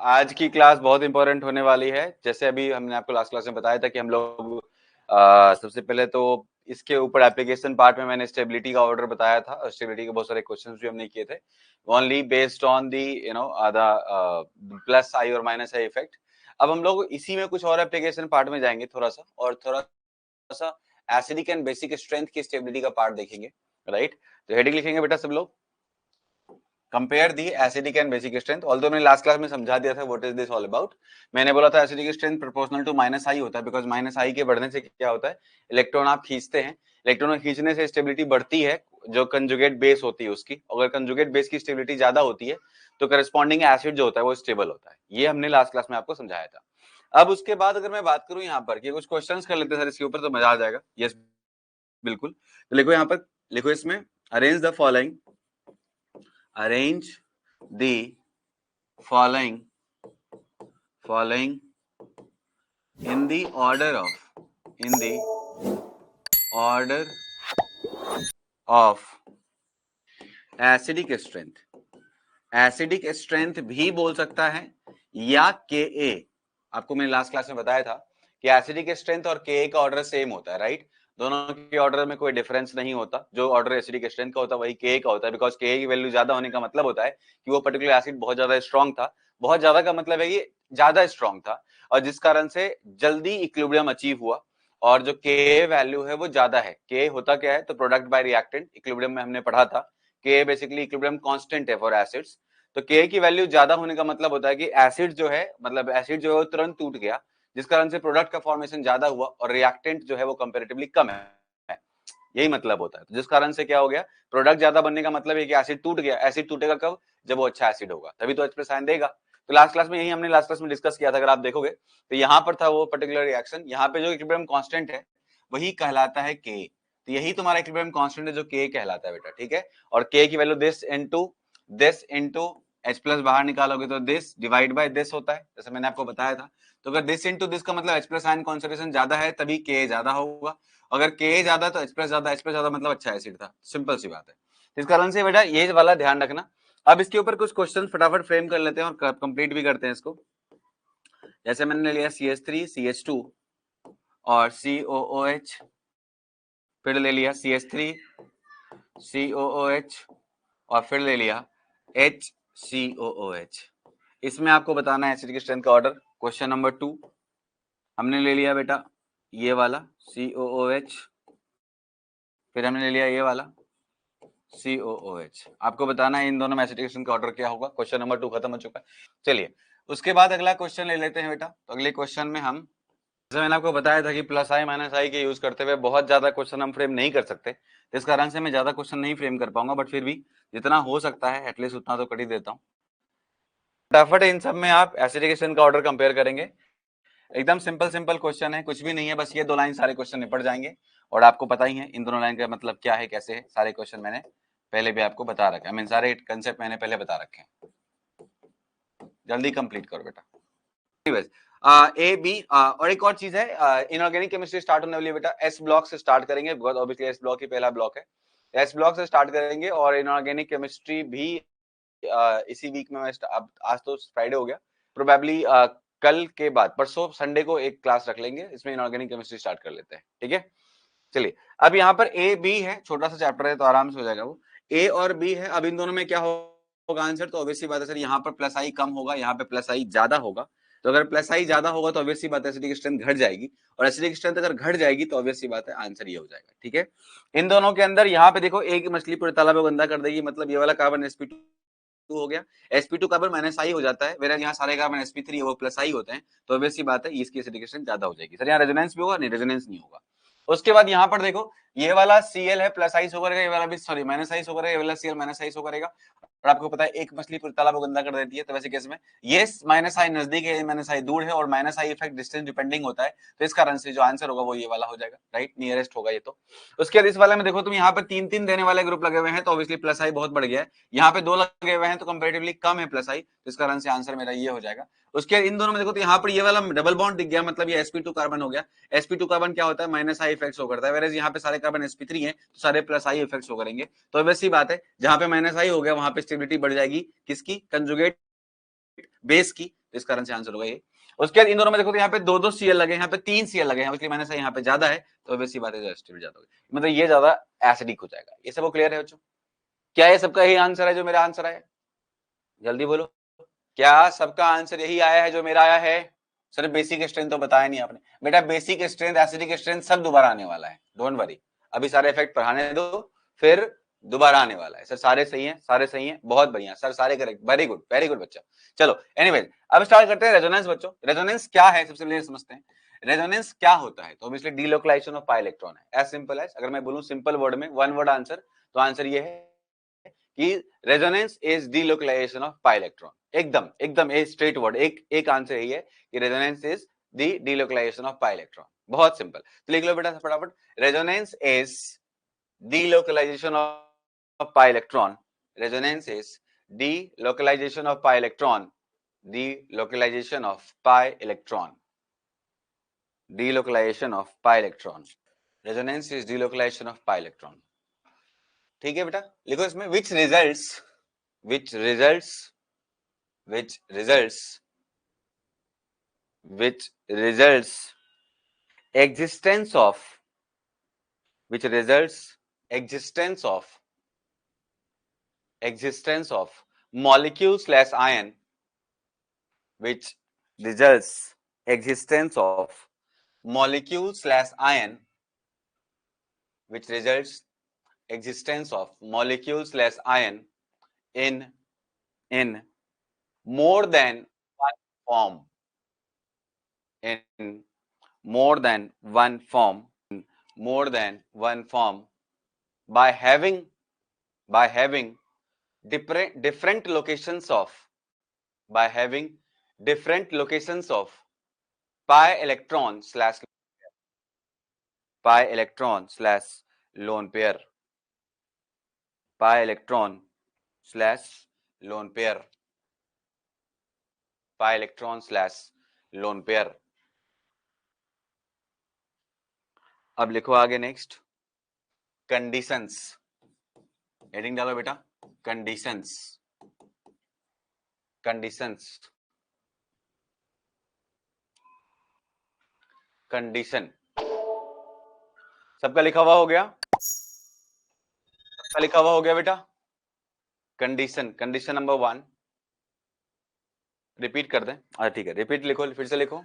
आज की क्लास बहुत इंपॉर्टेंट होने वाली है। जैसे अभी हमने आपको लास्ट क्लास में बताया था कि हम लोग सबसे पहले तो इसके ऊपर एप्लीकेशन पार्ट में मैंने स्टेबिलिटी का ऑर्डर बताया था और स्टेबिलिटी के बहुत सारे क्वेश्चंस भी हमने किए थे only based on the the plus I और माइनस आई इफेक्ट। अब हम लोग इसी में कुछ और एप्लीकेशन पार्ट में जाएंगे थोड़ा सा, और थोड़ा सा एसिडिक एंड बेसिक स्ट्रेंथ की स्टेबिलिटी का पार्ट देखेंगे। राइट, तो हेडिंग लिखेंगे बेटा सब लोग, compare the acidic and basic strength. Although मैंने लास्ट क्लास में समझा दिया था what is this all about. मैंने बोला था acidic strength proportional to minus I होता है, बिकॉज माइनस आई के बढ़ने से क्या होता है, इलेक्ट्रॉन आप खींचते हैं, इलेक्ट्रॉन खींचने से स्टेबिलिटी बढ़ती है जो कंजुगेट बेस होती है उसकी। अगर कंजुगेट बेस की स्टेबिलिटी ज्यादा होती है तो करस्पॉन्डिंग एसिड जो होता है वो स्टेबल होता है। ये हमने लास्ट क्लास में आपको समझाया था। अब उसके बाद अगर मैं बात करूं यहाँ पर कि कुछ क्वेश्चंस कर लेते हैं सर इसके ऊपर, तो मजा आ जाएगा। यस बिल्कुल, तो लिखो यहाँ पर, लिखो इसमें arrange the following, arrange the following in the order of acidic strength. Acidic strength भी बोल सकता है या के ए। आपको मैंने लास्ट क्लास में बताया था कि एसिडिक स्ट्रेंथ और के ए का ऑर्डर सेम होता है। राइट, दोनों के ऑर्डर में कोई डिफरेंस नहीं होता। जो ऑर्डर एसिडिक स्ट्रेंथ का होता है वही के ए का होता है, बिकॉज के ए की वैल्यू ज्यादा होने का मतलब होता है कि वो पर्टिकुलर एसिड बहुत ज्यादा स्ट्रॉन्ग था। बहुत ज्यादा का मतलब है कि ज्यादा स्ट्रॉन्ग था, और जिस कारण से जल्दी इक्विलिब्रियम अचीव हुआ। और जो के वैल्यू है वो ज्यादा है। के होता क्या है, तो प्रोडक्ट बाय रिएक्टेंट, इक्विलिब्रियम में हमने पढ़ा था के बेसिकली इक्विलिब्रियम कांस्टेंट है फॉर एसिड्स। तो के की वैल्यू ज्यादा होने का मतलब होता है कि एसिड जो है, मतलब एसिड जो है वो तुरंत टूट गया, जिस कारण से प्रोडक्ट का फॉर्मेशन ज्यादा हुआ और रिएक्टेंट जो है वो कंपैरेटिवली कम है। यही मतलब होता है। तो जिस कारण से क्या हो गया, प्रोडक्ट ज्यादा बनने का मतलब है कि एसिड टूट गया। एसिड टूटेगा कब, जब वो अच्छा एसिड होगा, तभी तो H+ आयन देगा। तो लास्ट क्लास में यही हमने लास्ट क्लास में डिस्कस किया था, अगर आप देखोगे तो यहाँ पर था वो पर्टिकुलर रिएक्शन। यहाँ पे जो इक्विलिब्रियम कांस्टेंट है वही कहलाता है के। तो यही तुम्हारा इक्विलिब्रियम कांस्टेंट है जो के कहलाता है बेटा। ठीक है, और के की वैल्यू दिस इनटू H+ बाहर निकालोगे तो दिस डिवाइड बाय दिस होता है, जैसे मैंने आपको बताया था। तो अगर दिस इनटू दिस का मतलब H+ आयन कॉन्सेंट्रेशन ज्यादा है तभी के ज्यादा होगा। अगर के ज्यादा तो H+ ज्यादा, H+ ज्यादा मतलब अच्छा एसिड था। सिंपल सी बात है। इस कारण से बेटा ये वाला ध्यान रखना। अब इसके ऊपर कुछ क्वेश्चन फटाफट फ्रेम कर लेते हैं और कंप्लीट भी करते हैं इसको। जैसे मैंने लिया CH3 CH2 और COOH, फिर ले लिया CH3 COOH और फिर ले लिया HCOOH। इसमें आपको बताना है एसिड की स्ट्रेंथ का ऑर्डर। क्वेश्चन नंबर 2 हमने ले लिया बेटा ये वाला COOH, फिर हमने ले लिया ये वाला COOH। आपको बताना है इन दोनों में एसिड की स्ट्रेंथ का ऑर्डर क्या होगा। क्वेश्चन नंबर 2 खत्म हो चुका है। चलिए उसके बाद अगला क्वेश्चन ले लेते हैं बेटा। तो अगले क्वेश्चन में हम, जैसे मैंने आपको बताया था कि प्लस आई माइनस आई के यूज करते हुए बहुत ज्यादा क्वेश्चन हम फ्रेम नहीं कर सकते, तो इस कारण से मैं ज्यादा क्वेश्चन नहीं फ्रेम कर पाऊंगा, बट फिर भी जितना हो सकता है एटलीस्ट उतना तो कर ही देता हूँ। फटाफट इन सब में आप एसिडिकेशन का ऑर्डर कंपेयर करेंगे। एकदम सिंपल सिंपल क्वेश्चन है, कुछ भी नहीं है, बस ये 2 लाइन सारे क्वेश्चन निपट जाएंगे। और आपको पता ही है इन दोनों लाइन का मतलब क्या है, कैसे है। सारे क्वेश्चन मैंने पहले भी आपको बता रखा है, मीन सारे कंसेप्ट मैंने पहले बता रखे हैं। जल्दी कंप्लीट करो बेटा। ए बी और एक और चीज है, इनऑर्गेनिक केमिस्ट्री स्टार्ट होने वाली है बेटा। एस ब्लॉक से स्टार्ट करेंगे, बिकॉज ऑब्वियसली एस ब्लॉक ही पहला ब्लॉक है। एस ब्लॉक से स्टार्ट करेंगे और इनऑर्गेनिक केमिस्ट्री भी इसी वीक में। आज तो फ्राइडे हो गया, प्रोबेबली कल के बाद परसों संडे को एक क्लास रख लेंगे, इसमें इनऑर्गेनिक केमिस्ट्री स्टार्ट कर लेते हैं। ठीक है, चलिए अब यहाँ पर ए बी है, छोटा सा चैप्टर है तो आराम से हो जाएगा वो। ए और बी है, अब इन दोनों में क्या होगा आंसर, तो ऑब्वियसली बात है सर यहाँ पर प्लस आई कम होगा, यहाँ पे प्लस आई ज्यादा होगा। तो अगर प्लस आई ज्यादा होगा तो ऑब्वियसली बात है एसिडिक स्ट्रेंथ घट जाएगी, और एसिडिक स्ट्रेंथ अगर घट जाएगी तो ऑब्वियसली बात है आंसर ये हो जाएगा। ठीक है, इन दोनों के अंदर यहाँ पे देखो एक मछली पूरे तालाब में गंदा कर देगी, मतलब ये वाला कार्बन sp2 हो गया, sp2 कार्बन माइनस आई हो जाता है, वेरा यहाँ सारे कार्बन sp3 वो प्लस आई होते हैं, तो ऑब्वियसली बात है इसकी एसिडिक स्ट्रेंथ ज्यादा हो जाएगी। सर यहाँ रेजोनेंस भी होगा, नहीं रेजोनेंस नहीं होगा। उसके बाद यहाँ पर देखो ये वाला Cl है प्लस आइस होकर, ये वाला भी सॉरी माइनस आइस होकर, ये वाला Cl माइनस आइस होकर। और आपको पता है एक मछली पूरे तालाब को गंदा कर देती है, तो वैसे केस में ये माइनस आई नजदीक है, माइनस आई दूर है, और minus I effect distance depending होता है, तो इस कारण से जो आंसर होगा वो ये वाला हो जाएगा। राइट, नियरेस्ट होगा ये तो। उसके बाद इस वाले में देखो तुम यहाँ पर 3-3 देने वाले ग्रुप लगे हुए हैं, तो ऑब्वियसली प्लस आई बहुत बढ़ गया है। यहाँ पे 2 लगे हुए हैं तो कंपेरेटिवली कम है प्लस आई, तो इस कारण से आंसर मेरा ये हो जाएगा। उसके इन दोनों में देखो तो यहाँ पर ये वाला डबल बॉन्ड दिख गया, मतलब ये sp2 कार्बन हो गया। sp2 कार्बन क्या होता है, माइनस आई इफेक्ट शो करता है, वेरेज यहाँ पे सारे कार्बन sp3 हैं तो सारे प्लस आई इफेक्ट शो करेंगे। तो वैसी बात है जहां पे माइनस आई हो गया वहां पे स्टेबिलिटी बढ़ जाएगी किसकी, कंजुगेट बेस की, इस कारण से आंसर होगा ये। उसके बाद इन दोनों में देखो तो यहाँ पे 2-2 Cl लगे, यहाँ पे 3 Cl लगे हैं, इसलिए मैंने से यहाँ पे ज्यादा है तो वैसी बात है एसिडिक ज्यादा होगी, मतलब ये ज्यादा एसिडिक हो जाएगा। ये सब क्लियर है बच्चों? क्या ये सबका यही आंसर है जो मेरा आंसर है? जल्दी बोलो, क्या सबका आंसर यही आया है जो मेरा आया है? सर बेसिक स्ट्रेंथ तो बताया नहीं आपने बेटा, बेसिक स्ट्रेंथ एसिडिक स्ट्रेंथ सब दोबारा आने वाला है, डोंट वरी, अभी सारे इफेक्ट पढ़ाने दो फिर दोबारा आने वाला है। सर सारे सही हैं, सारे सही हैं, बहुत बढ़िया सर, सारे करेक्ट, वेरी गुड बच्चा। चलो एनीवेज अब स्टार्ट करते हैं रेजोनेंस बच्चों। रेजोनेंस क्या है सबसे पहले समझते हैं। रेजोनेंस क्या होता है? तो obviously delocalization of pi electron है, एज सिंपल एज, अगर मैं बोलूं सिंपल वर्ड में वन वर्ड आंसर, तो आंसर ये है कि resonance is delocalization of pi electron. एकदम एकदम ए स्ट्रेट वर्ड, एक आंसर यही है कि resonance is the delocalization of pi electron. बहुत सिंपल, तो लिख लो बेटा फटाफट, resonance is delocalization of pi electron. Resonance is delocalization of pi electron. Delocalization of pi electron. Delocalization of pi electron. Resonance is delocalization of pi electron. ठीक है बेटा, लिखो इसमें which results existence of molecule slash ion, which results existence of molecule slash ion, which results existence of molecule slash ion in more than one form, in more than one form, by having different locations of pi electron slash lone pair, pi electron slash lone pair, pi electron slash lone pair। अब लिखो आगे next, conditions, heading डालो बेटा, conditions, condition सबका लिखा हुआ हो गया? सबका लिखा हुआ हो गया बेटा? कंडीशन नंबर 1 रिपीट कर दें? अच्छा ठीक है, रिपीट लिखो, फिर से लिखो।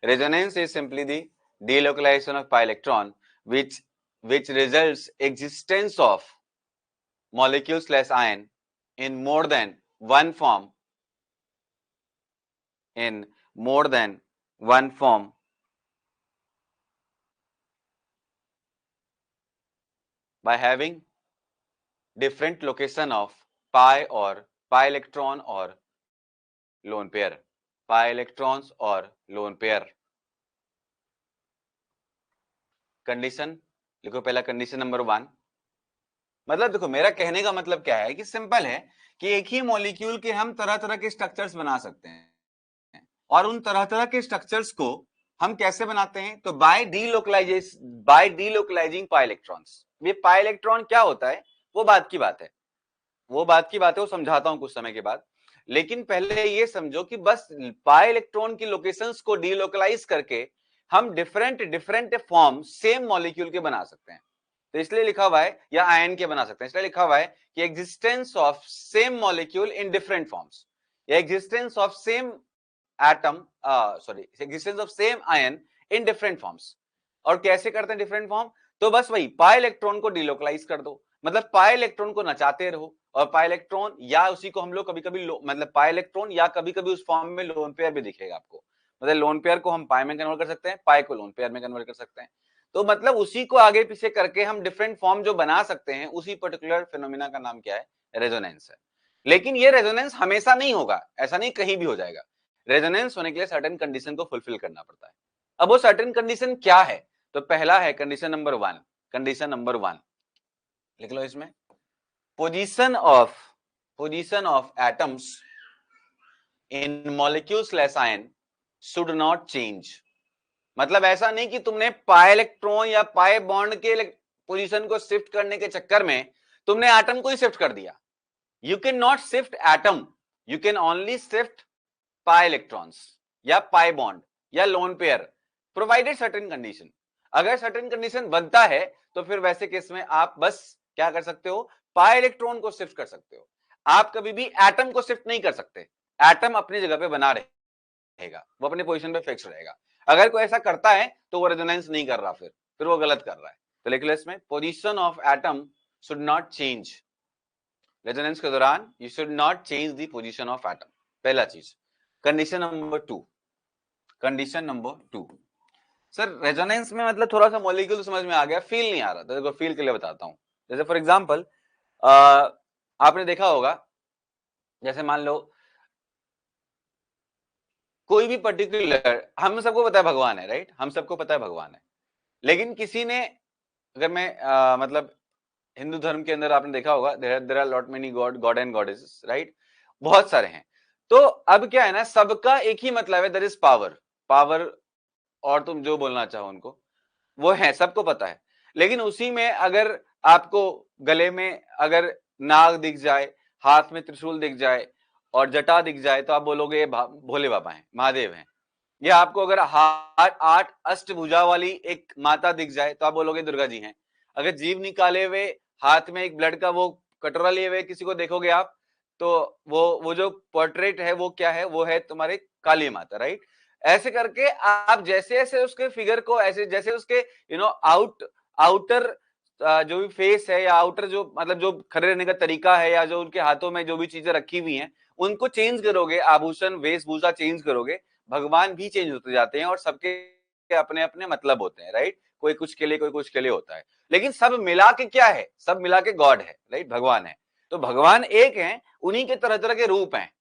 Resonance is simply the delocalization of pi electron which results existence of molecule slash ion in more than one form, by having different location of pi electron or lone pair, pi electrons or lone pair। Condition लिखो पहला, condition number 1, मतलब देखो मेरा कहने का मतलब क्या है कि सिंपल है कि एक ही मॉलिक्यूल के हम तरह तरह के स्ट्रक्चर्स बना सकते हैं, और उन तरह तरह के स्ट्रक्चर्स को हम कैसे बनाते हैं? तो बाय डीलोकलाइजिंग पाई इलेक्ट्रॉन्स। ये पाई इलेक्ट्रॉन क्या होता है वो बात की बात है, वो समझाता हूं कुछ समय के बाद, लेकिन पहले ये समझो कि बस पाई इलेक्ट्रॉन की लोकेशंस को डीलोकलाइज करके हम डिफरेंट फॉर्म सेम मॉलिक्यूल के बना सकते हैं। तो इसलिए लिखा हुआ है, या आयन के बना सकते हैं, इसलिए लिखा हुआ है कि existence of same molecule in different forms, या existence of same atom, existence of same ion in different forms. और कैसे करते हैं डिफरेंट फॉर्म? तो बस वही पाई इलेक्ट्रॉन को डीलोकलाइज कर दो, मतलब पाई इलेक्ट्रॉन को नचाते रहो, और पाई इलेक्ट्रॉन या उसी को हम लोग कभी कभी मतलब पाई इलेक्ट्रॉन या कभी कभी उस फॉर्म में लोन पेयर भी दिखेगा आपको, मतलब लोन पेयर को हम पाई में कन्वर्ट कर सकते हैं, पाई को लोन पेयर में कन्वर्ट कर सकते हैं। तो मतलब उसी को आगे पीछे करके हम डिफरेंट फॉर्म जो बना सकते हैं, उसी पर्टिकुलर फिनोमिना का नाम क्या है? रेजोनेंस है। लेकिन ये रेजोनेंस हमेशा नहीं होगा, ऐसा नहीं कहीं भी हो जाएगा। रेजोनेंस होने के लिए सर्टेन कंडीशन को फुलफिल करना पड़ता है। अब वो सर्टेन कंडीशन क्या है? तो पहला है कंडीशन नंबर 1, लिख लो इसमें, position of atoms in molecule slash ion should not change. मतलब ऐसा नहीं कि तुमने पाई इलेक्ट्रॉन या पाई बॉन्ड के पोजीशन को शिफ्ट करने के चक्कर में तुमने एटम को ही शिफ्ट कर दिया। You can not shift atom, you can only shift pi electrons या पाई बॉन्ड या lone pair provided certain condition. अगर सर्टेन कंडीशन बनता है तो फिर वैसे केस में आप बस क्या कर सकते हो, पाई इलेक्ट्रॉन को शिफ्ट कर सकते हो। आप कभी भी एटम को शिफ्ट नहीं कर सकते, एटम अपनी जगह पे बना रहेगा, वो अपनी पोजीशन पे फिक्स रहेगा। अगर कोई ऐसा करता है तो वो रेजोनेंस नहीं कर रहा, फिर वो गलत कर रहा है। तो लिख लो इसमें, position of atom should not change. Resonance के दौरान you should not change the position of atom, पहला चीज। Condition number 2, condition number 2, sir resonance में मतलब थोड़ा सा मॉलिक्यूल समझ में आ गया, फील नहीं आ रहा, तो देखो फील के लिए बताता हूं। जैसे फॉर एग्जांपल आपने देखा होगा, जैसे मान लो कोई भी पर्टिकुलर, हम सबको पता है भगवान है, राइट, हम सबको पता है भगवान है, लेकिन किसी ने, अगर मैं मतलब हिंदू धर्म के अंदर आपने देखा होगा there are lot many god and goddesses, right, बहुत सारे हैं। तो अब क्या है ना, सबका एक ही मतलब है, दैट इज पावर, पावर, और तुम जो बोलना चाहो उनको, वो है, सबको पता है। लेकिन उसी में अगर आपको गले में अगर नाग दिख जाए, हाथ में त्रिशूल दिख जाए और जटा दिख जाए, तो आप बोलोगे ये भोले बाबा हैं, महादेव हैं। या आपको अगर हाथ 8 अष्टभुजा वाली एक माता दिख जाए तो आप बोलोगे दुर्गा जी हैं। अगर जीव निकाले हुए हाथ में एक ब्लड का वो कटोरा लिए हुए किसी को देखोगे आप, तो वो जो पोर्ट्रेट है वो क्या है, वो है तुम्हारे काली माता, राइट। ऐसे करके आप जैसे जैसे उसके फिगर को, ऐसे जैसे उसके आउटर जो भी फेस है या आउटर जो मतलब जो खड़े रहने का तरीका है या जो उनके हाथों में जो भी चीजें रखी हुई हैं उनको चेंज करोगे, आभूषण वेशभूषा चेंज करोगे, भगवान भी चेंज होते जाते हैं और सबके अपने अपने मतलब होते हैं, राइट। कोई कुछ के लिए, कोई कुछ के लिए होता है, लेकिन सब मिला के क्या है, सब मिला के गॉड है, राइट, भगवान है। तो भगवान एक है, उन्हीं के तरह तरह के रूप हैं।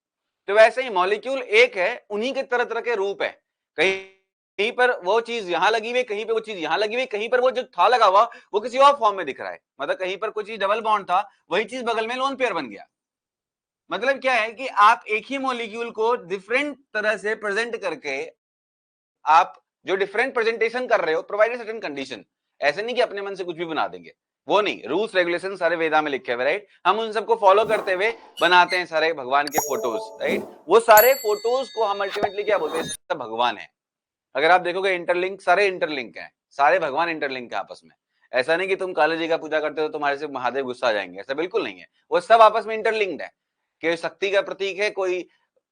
तो वैसे ही मॉलिक्यूल एक है, उन्हीं के तरह तरह के रूप है। कहीं पर वो चीज यहां लगी हुई, कहीं पर वो चीज यहां लगी हुई, कहीं पर वो जो था लगा हुआ वो किसी और फॉर्म में दिख रहा है। मतलब कहीं पर कोई चीज डबल बॉन्ड था, वही चीज बगल में लोन पेयर बन गया। मतलब क्या है कि आप एक ही मॉलिक्यूल को डिफरेंट तरह से प्रेजेंट करके आप जो डिफरेंट प्रेजेंटेशन कर रहे हो, प्रोवाइडेड सर्टेन कंडीशन। ऐसे नहीं कि अपने मन से कुछ भी बना देंगे, वो नहीं, रूल्स रेगुलेशन सारे वेदा में लिखे हुए, राइट। हम उन सबको फॉलो करते हुए बनाते हैं सारे भगवान के फोटोज, राइट। वो सारे फोटोज को हम अल्टीमेटली क्या बोलते हैं, सब भगवान है। अगर आप देखोगे इंटरलिंक, सारे इंटरलिंक है, सारे भगवान इंटरलिंक है आपस में। ऐसा नहीं कि तुम काली जी का पूजा करते हो तुम्हारे से महादेव गुस्सा आ जाएंगे, ऐसा बिल्कुल नहीं है। वो सब आपस में इंटरलिंक्ड है। कोई शक्ति का प्रतीक है, कोई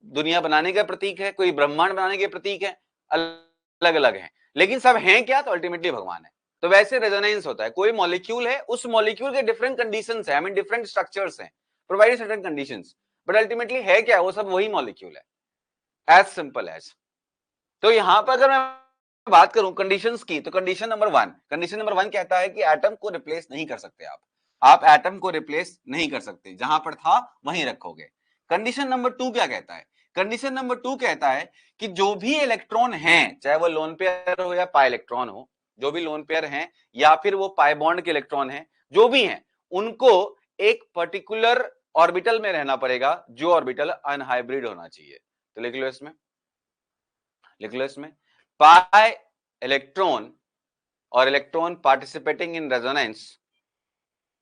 दुनिया बनाने का प्रतीक है, कोई ब्रह्मांड बनाने के प्रतीक है, अलग अलग है, लेकिन सब हैं क्या, तो अल्टीमेटली भगवान है। तो वैसे रेजोनेंस होता है, कोई मॉलिक्यूल है, उस मॉलिक्यूल के डिफरेंट कंडीशंस है, आई मीन डिफरेंट स्ट्रक्चर्स हैं, provided certain conditions, but ultimately है क्या, वो सब वही मॉलिक्यूल है, एज सिंपल एज। तो यहां पर अगर मैं बात करूं कंडीशंस की, तो कंडीशन नंबर 1 कहता है कि एटम को रिप्लेस नहीं कर सकते आप एटम को रिप्लेस नहीं कर सकते, जहां पर था वहीं रखोगे। कंडीशन नंबर 2 क्या कहता है, कंडीशन नंबर 2 कहता है कि जो भी इलेक्ट्रॉन हैं, चाहे वो लोन पेयर हो या पाई इलेक्ट्रॉन हो, जो भी लोन पेयर हैं या फिर वो पाई बॉन्ड के इलेक्ट्रॉन हैं, जो भी हैं, उनको एक पर्टिकुलर ऑर्बिटल में रहना पड़ेगा, जो ऑर्बिटल अनहाइब्रिड होना चाहिए। तो लिख लो इसमें, लिख लो इसमें, पाई इलेक्ट्रॉन और electron participating in resonance,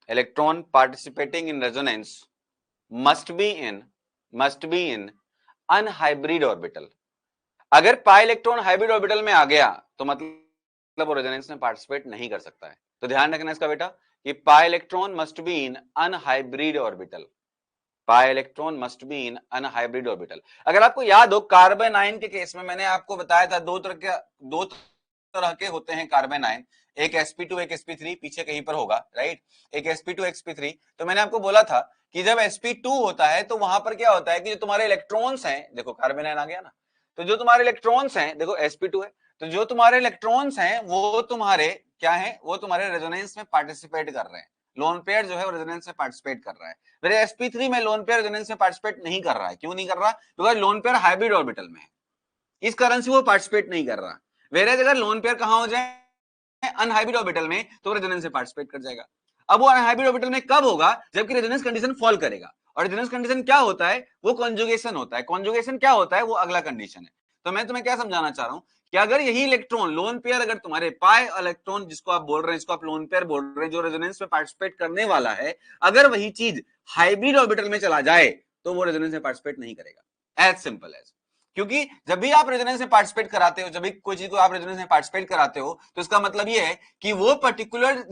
electron participating in resonance must be in unhybrid orbital. अगर पाई इलेक्ट्रॉन हाइब्रिड ऑर्बिटल में आ गया तो मतलब वो रेजोनेंस में पार्टिसिपेट नहीं कर सकता है। तो ध्यान रखना इसका बेटा कि pi electron must be in unhybrid orbital, pi electron must be in unhybrid orbital. अगर आपको याद हो कार्बन आयन के केस में मैंने आपको बताया था दो तरह के होते हैं कार्बन आयन, एक sp2 एक sp3, पीछे कहीं पर होगा, राइट, एक sp2 sp3। तो मैंने आपको बोला था कि जब sp2 होता है तो वहां पर क्या होता है कि जो तुम्हारे इलेक्ट्रॉन्स हैं, देखो कार्बन आयन आ गया ना, तो जो तुम्हारे इलेक्ट्रॉन्स हैं, देखो sp2 है, तो जो तुम्हारे इलेक्ट्रॉन्स हैं वो तुम्हारे क्या है, वो तुम्हारे रेजोनेंस में पार्टिसिपेट कर रहे हैं। लोन पेयर जो है वो रेजोनेंस में पार्टिसिपेट कर रहा है, मेरे sp3 में लोन पेयर रेजोनेंस में पार्टिसिपेट नहीं कर रहा है। क्यों नहीं कर रहा, क्योंकि लोन पेयर हाइब्रिड ऑर्बिटल में है, इस कारण से वो पार्टिसिपेट नहीं कर रहा। वेरेज अगर लोन पेयर कहां हो जाए, अनहाइब्रिड ऑर्बिटल में, तो रेजोनेंस से पार्टिसिपेट कर जाएगा। अब वो अनहाइब्रिड ऑर्बिटल में कब होगा, जबकि रेजोनेंस कंडीशन फॉल करेगा। और रेजोनेंस कंडीशन क्या होता है, वो कॉन्जुगेशन होता है। कॉन्जुगेशन क्या होता है, वो अगला कंडीशन है। तो मैं तुम्हें क्या समझाना चाह रहा हूं कि अगर यही इलेक्ट्रॉन लोन पेयर, अगर तुम्हारे पाई इलेक्ट्रॉन जिसको आप बोल रहे हैं, जिसको आप लोन पेयर बोल रहे हैं, जो रेजोनेंस में पार्टिसिपेट करने वाला है, अगर वही चीज हाइब्रिड ऑर्बिटल में चला जाए तो वो रेजोनेंस में पार्टिसिपेट नहीं करेगा, एज सिंपल एज। क्योंकि जब भी आप रेजोनेंस में पार्टिसिपेट कराते हो, जब भी कोई चीज को आप रेजोनेंस में पार्टिसिपेट कराते हो, तो इसका मतलब ये है कि वो पर्टिकुलर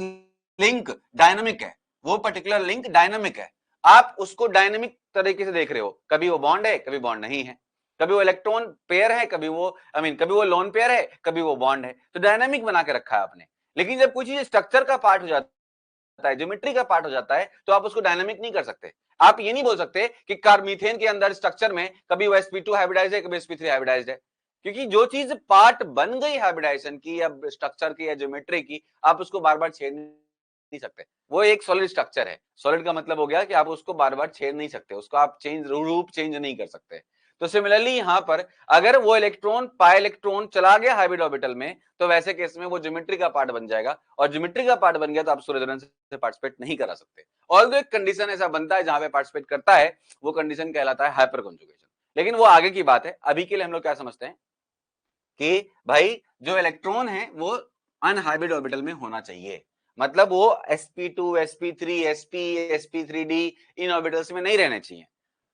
लिंक डायनामिक है, वो पर्टिकुलर लिंक डायनामिक है। आप उसको डायनामिक तरीके से देख रहे हो, कभी वो बॉन्ड है, कभी बॉन्ड नहीं है, कभी वो इलेक्ट्रॉन पेयर है, कभी वो कभी वो लोन पेयर है, कभी वो बॉन्ड है, तो डायनामिक बना के रखा है आपने। लेकिन जब कोई चीज स्ट्रक्चर का पार्ट हो जाता है, ज्योमेट्री का पार्ट हो जाता है, तो आप उसको डायनामिक नहीं कर सकते। आप ये नहीं बोल सकते कि कार्बमीथेन के अंदर स्ट्रक्चर में कभी वो sp2 हाइब्रिडाइज्ड है, कभी sp3 हाइब्रिडाइज्ड है, क्योंकि जो चीज पार्ट बन गई हाइब्रिडाइजेशन की या स्ट्रक्चर की या ज्योमेट्री की, आप उसको बार बार छेड़ नहीं सकते। वो एक सॉलिड स्ट्रक्चर है, सॉलिड का मतलब हो गया कि आप उसको बार बार छेड़ नहीं सकते, उसको आप रूप चेंज नहीं कर सकते। तो सिमिलरली यहां पर अगर वो इलेक्ट्रॉन पाई इलेक्ट्रॉन चला गया हाइब्रिड ऑर्बिटल में, तो वैसे केस में वो ज्योमेट्री का पार्ट बन जाएगा, और ज्योमेट्री का पार्ट बन गया तो आप उसको रेजोनेंस से पार्टिसिपेट नहीं करा सकते। ऑल्दो एक कंडीशन ऐसा बनता है जहां पे पार्टिसिपेट करता है, वो कंडीशन कहलाता है हाइपर कॉन्जुगेशन। लेकिन वो आगे की बात है, अभी के लिए हम लोग क्या समझते हैं कि भाई जो इलेक्ट्रॉन है वो अनहाइब्रिड ऑर्बिटल में होना चाहिए, मतलब वो sp2 sp3 sp sp3d इन ऑर्बिटल्स में नहीं रहने चाहिए।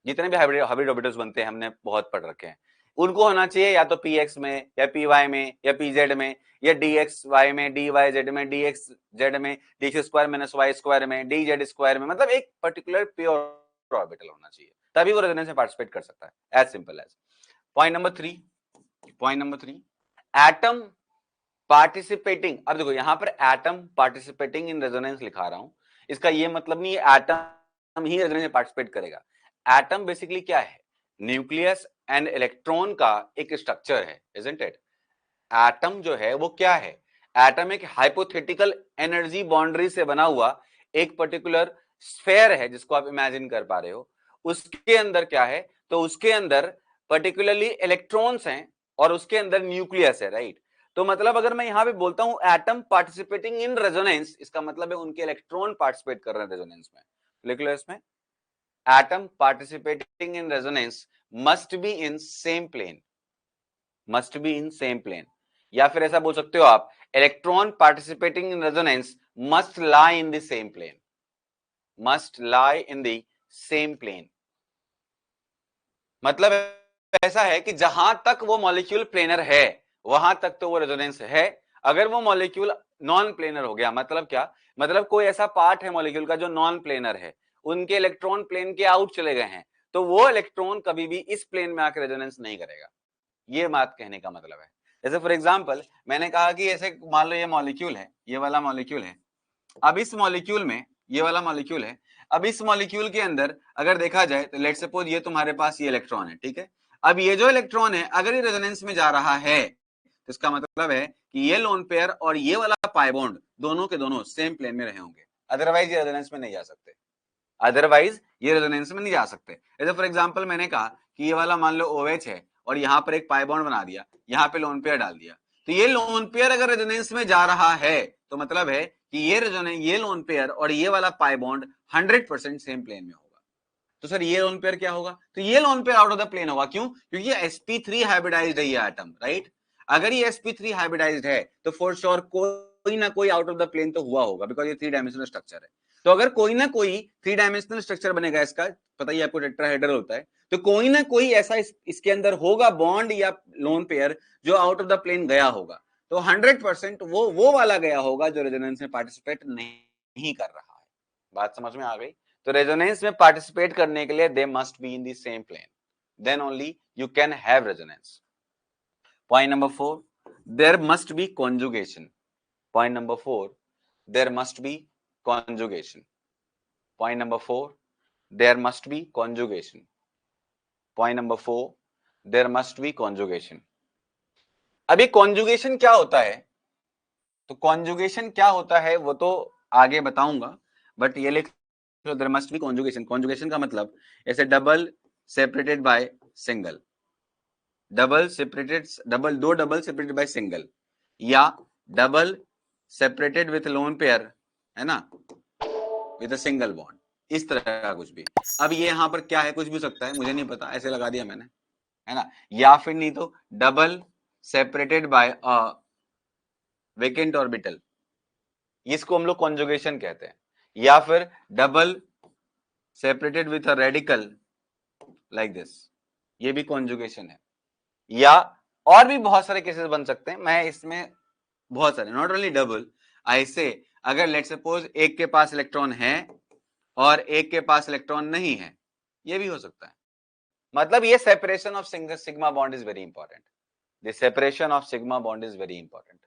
जितने भी हाइब्रिड ऑर्बिटल्स बनते हैं हमने बहुत पढ़ रखे हैं, उनको होना चाहिए या तो px में या py में या pz में या dxy में dyz में dxz में dx square minus y square में dz स्क्वायर में, मतलब एक पर्टिकुलर प्योर ऑर्बिटल होना चाहिए, तभी वो रेजोनेंस में पार्टिसिपेट कर सकता है। As simple as. Point number 3 atom participating. अब देखो यहां पर एटम पार्टिसिपेटिंग इन रेजोनेंस लिखा रहा हूं, इसका ये मतलब नहीं है एटम ही रेजोनेंस में पार्टिसिपेट करेगा। एटम बेसिकली क्या है, न्यूक्लियस एंड इलेक्ट्रॉन का एक स्ट्रक्चर है, इजंट इट। एटम जो है वो क्या है, एटम एक हाइपोथेटिकल एनर्जी बाउंड्री से बना हुआ एक पर्टिकुलर स्फेयर है, जिसको आप इमेजिन कर पा रहे हो। उसके अंदर क्या है, तो उसके अंदर पर्टिकुलरली इलेक्ट्रॉन्स हैं और उसके अंदर न्यूक्लियस है, राइट। तो मतलब अगर मैं यहां पे बोलता हूं एटम पार्टिसिपेटिंग इन रेजोनेंस, इसका मतलब है उनके इलेक्ट्रॉन पार्टिसिपेट कर रहे हैं रेजोनेंस में। लिख लो इसमें, atom participating in resonance must be in same plane, must be in same plane. या फिर ऐसा बोल सकते हो आप, electron participating in resonance must lie in the same plane, must lie in the same plane. मतलब ऐसा है कि जहां तक वो मॉलिक्यूल प्लेनर है वहां तक तो वो रेजोनेंस है। अगर वो मॉलिक्यूल नॉन प्लेनर हो गया, मतलब क्या, मतलब कोई ऐसा पार्ट है मॉलिक्यूल का जो नॉन प्लेनर है, उनके इलेक्ट्रॉन प्लेन के आउट चले गए हैं, तो वो इलेक्ट्रॉन कभी भी इस प्लेन में आकर रेजोनेंस नहीं करेगा। ये बात कहने का मतलब है। जैसे फॉर एग्जांपल मैंने कहा कि ऐसे मान लो ये मॉलिक्यूल है, ये वाला मॉलिक्यूल है, अब इस मॉलिक्यूल में ये वाला मॉलिक्यूल है, अब इस मॉलिक्यूल के अंदर अगर देखा जाए तो लेट्स सपोज ये तुम्हारे पास ये इलेक्ट्रॉन है, ठीक है। अब ये जो इलेक्ट्रॉन है अगर ये रेजोनेंस में जा रहा है, तो इसका मतलब है कि ये लोन पेयर और ये वाला पाई बॉन्ड दोनों के दोनों सेम प्लेन में रहे होंगे, अदरवाइज ये रेजोनेंस में नहीं जा सकते, अदरवाइज ये रेजोनेंस में नहीं जा सकते। जैसे फॉर एग्जांपल मैंने कहा कि ये वाला मान लो OH है और यहाँ पर एक पाई बॉन्ड बना दिया, यहाँ पे लोन पेयर डाल दिया, तो ये लोन पेयर अगर रेजोनेंस में जा रहा है तो मतलब है कि ये लोन पेयर और ये वाला पाई बॉन्ड 100% सेम प्लेन में होगा। तो सर ये लोन पेयर क्या होगा, तो ये lone pair out of the plane होगा, क्यों, क्योंकि ये sp3 हाइब्रिडाइज्ड है ये एटम, राइट। अगर ये sp3 हाइब्रिडाइज्ड है तो फॉर श्योर कोई ना कोई आउट ऑफ द प्लेन तो हुआ होगा, बिकॉज ये 3 डायमेंशनल स्ट्रक्चर है। तो अगर कोई ना कोई 3 डायमेंशनल स्ट्रक्चर बनेगा, इसका पता ही आपको टेट्राहेड्रल होता है, तो कोई ना कोई ऐसा इसके अंदर होगा बॉन्ड या लोन पेयर जो आउट ऑफ द प्लेन गया होगा, तो 100% वो वाला गया होगा जो रेजोनेंस में पार्टिसिपेट नहीं कर रहा है। बात समझ में आ गई। तो रेजोनेंस में पार्टिसिपेट करने के लिए they must be in the same plane, then only you can have resonance. Point number 4, there must be conjugation. Point number 4, there must be conjugation. Point number 4, there must be conjugation. Point number 4, there must be conjugation. अभी conjugation क्या होता है, तो conjugation क्या होता है वो तो आगे बताऊंगा, बट ये लिख लो, there must be conjugation. Conjugation का मतलब ऐसे डबल सेपरेटेड बाय सिंगल, दो डबल सेपरेटेड बाय सिंगल, या double separated with lone pair, है ना, विद अ सिंगल बॉन्ड, इस तरह का कुछ भी। अब ये यहां पर क्या है, कुछ भी सकता है, मुझे नहीं पता, ऐसे लगा दिया मैंने, है ना। या फिर नहीं तो डबल सेपरेटेड बाय अ वेकेंट ऑर्बिटल, इसको हम लोग कॉन्जुगेशन कहते हैं। या फिर double separated with a radical like this, ये भी कॉन्जुगेशन है। या और भी बहुत सारे केसेस बन सकते हैं, मैं इसमें बहुत सारे, नॉट ओनली डबल, ऐसे अगर लेट सपोज एक के पास इलेक्ट्रॉन है और एक के पास इलेक्ट्रॉन नहीं है, ये भी हो सकता है। मतलब ये separation of sigma bond is very important, the separation of sigma bond is very important,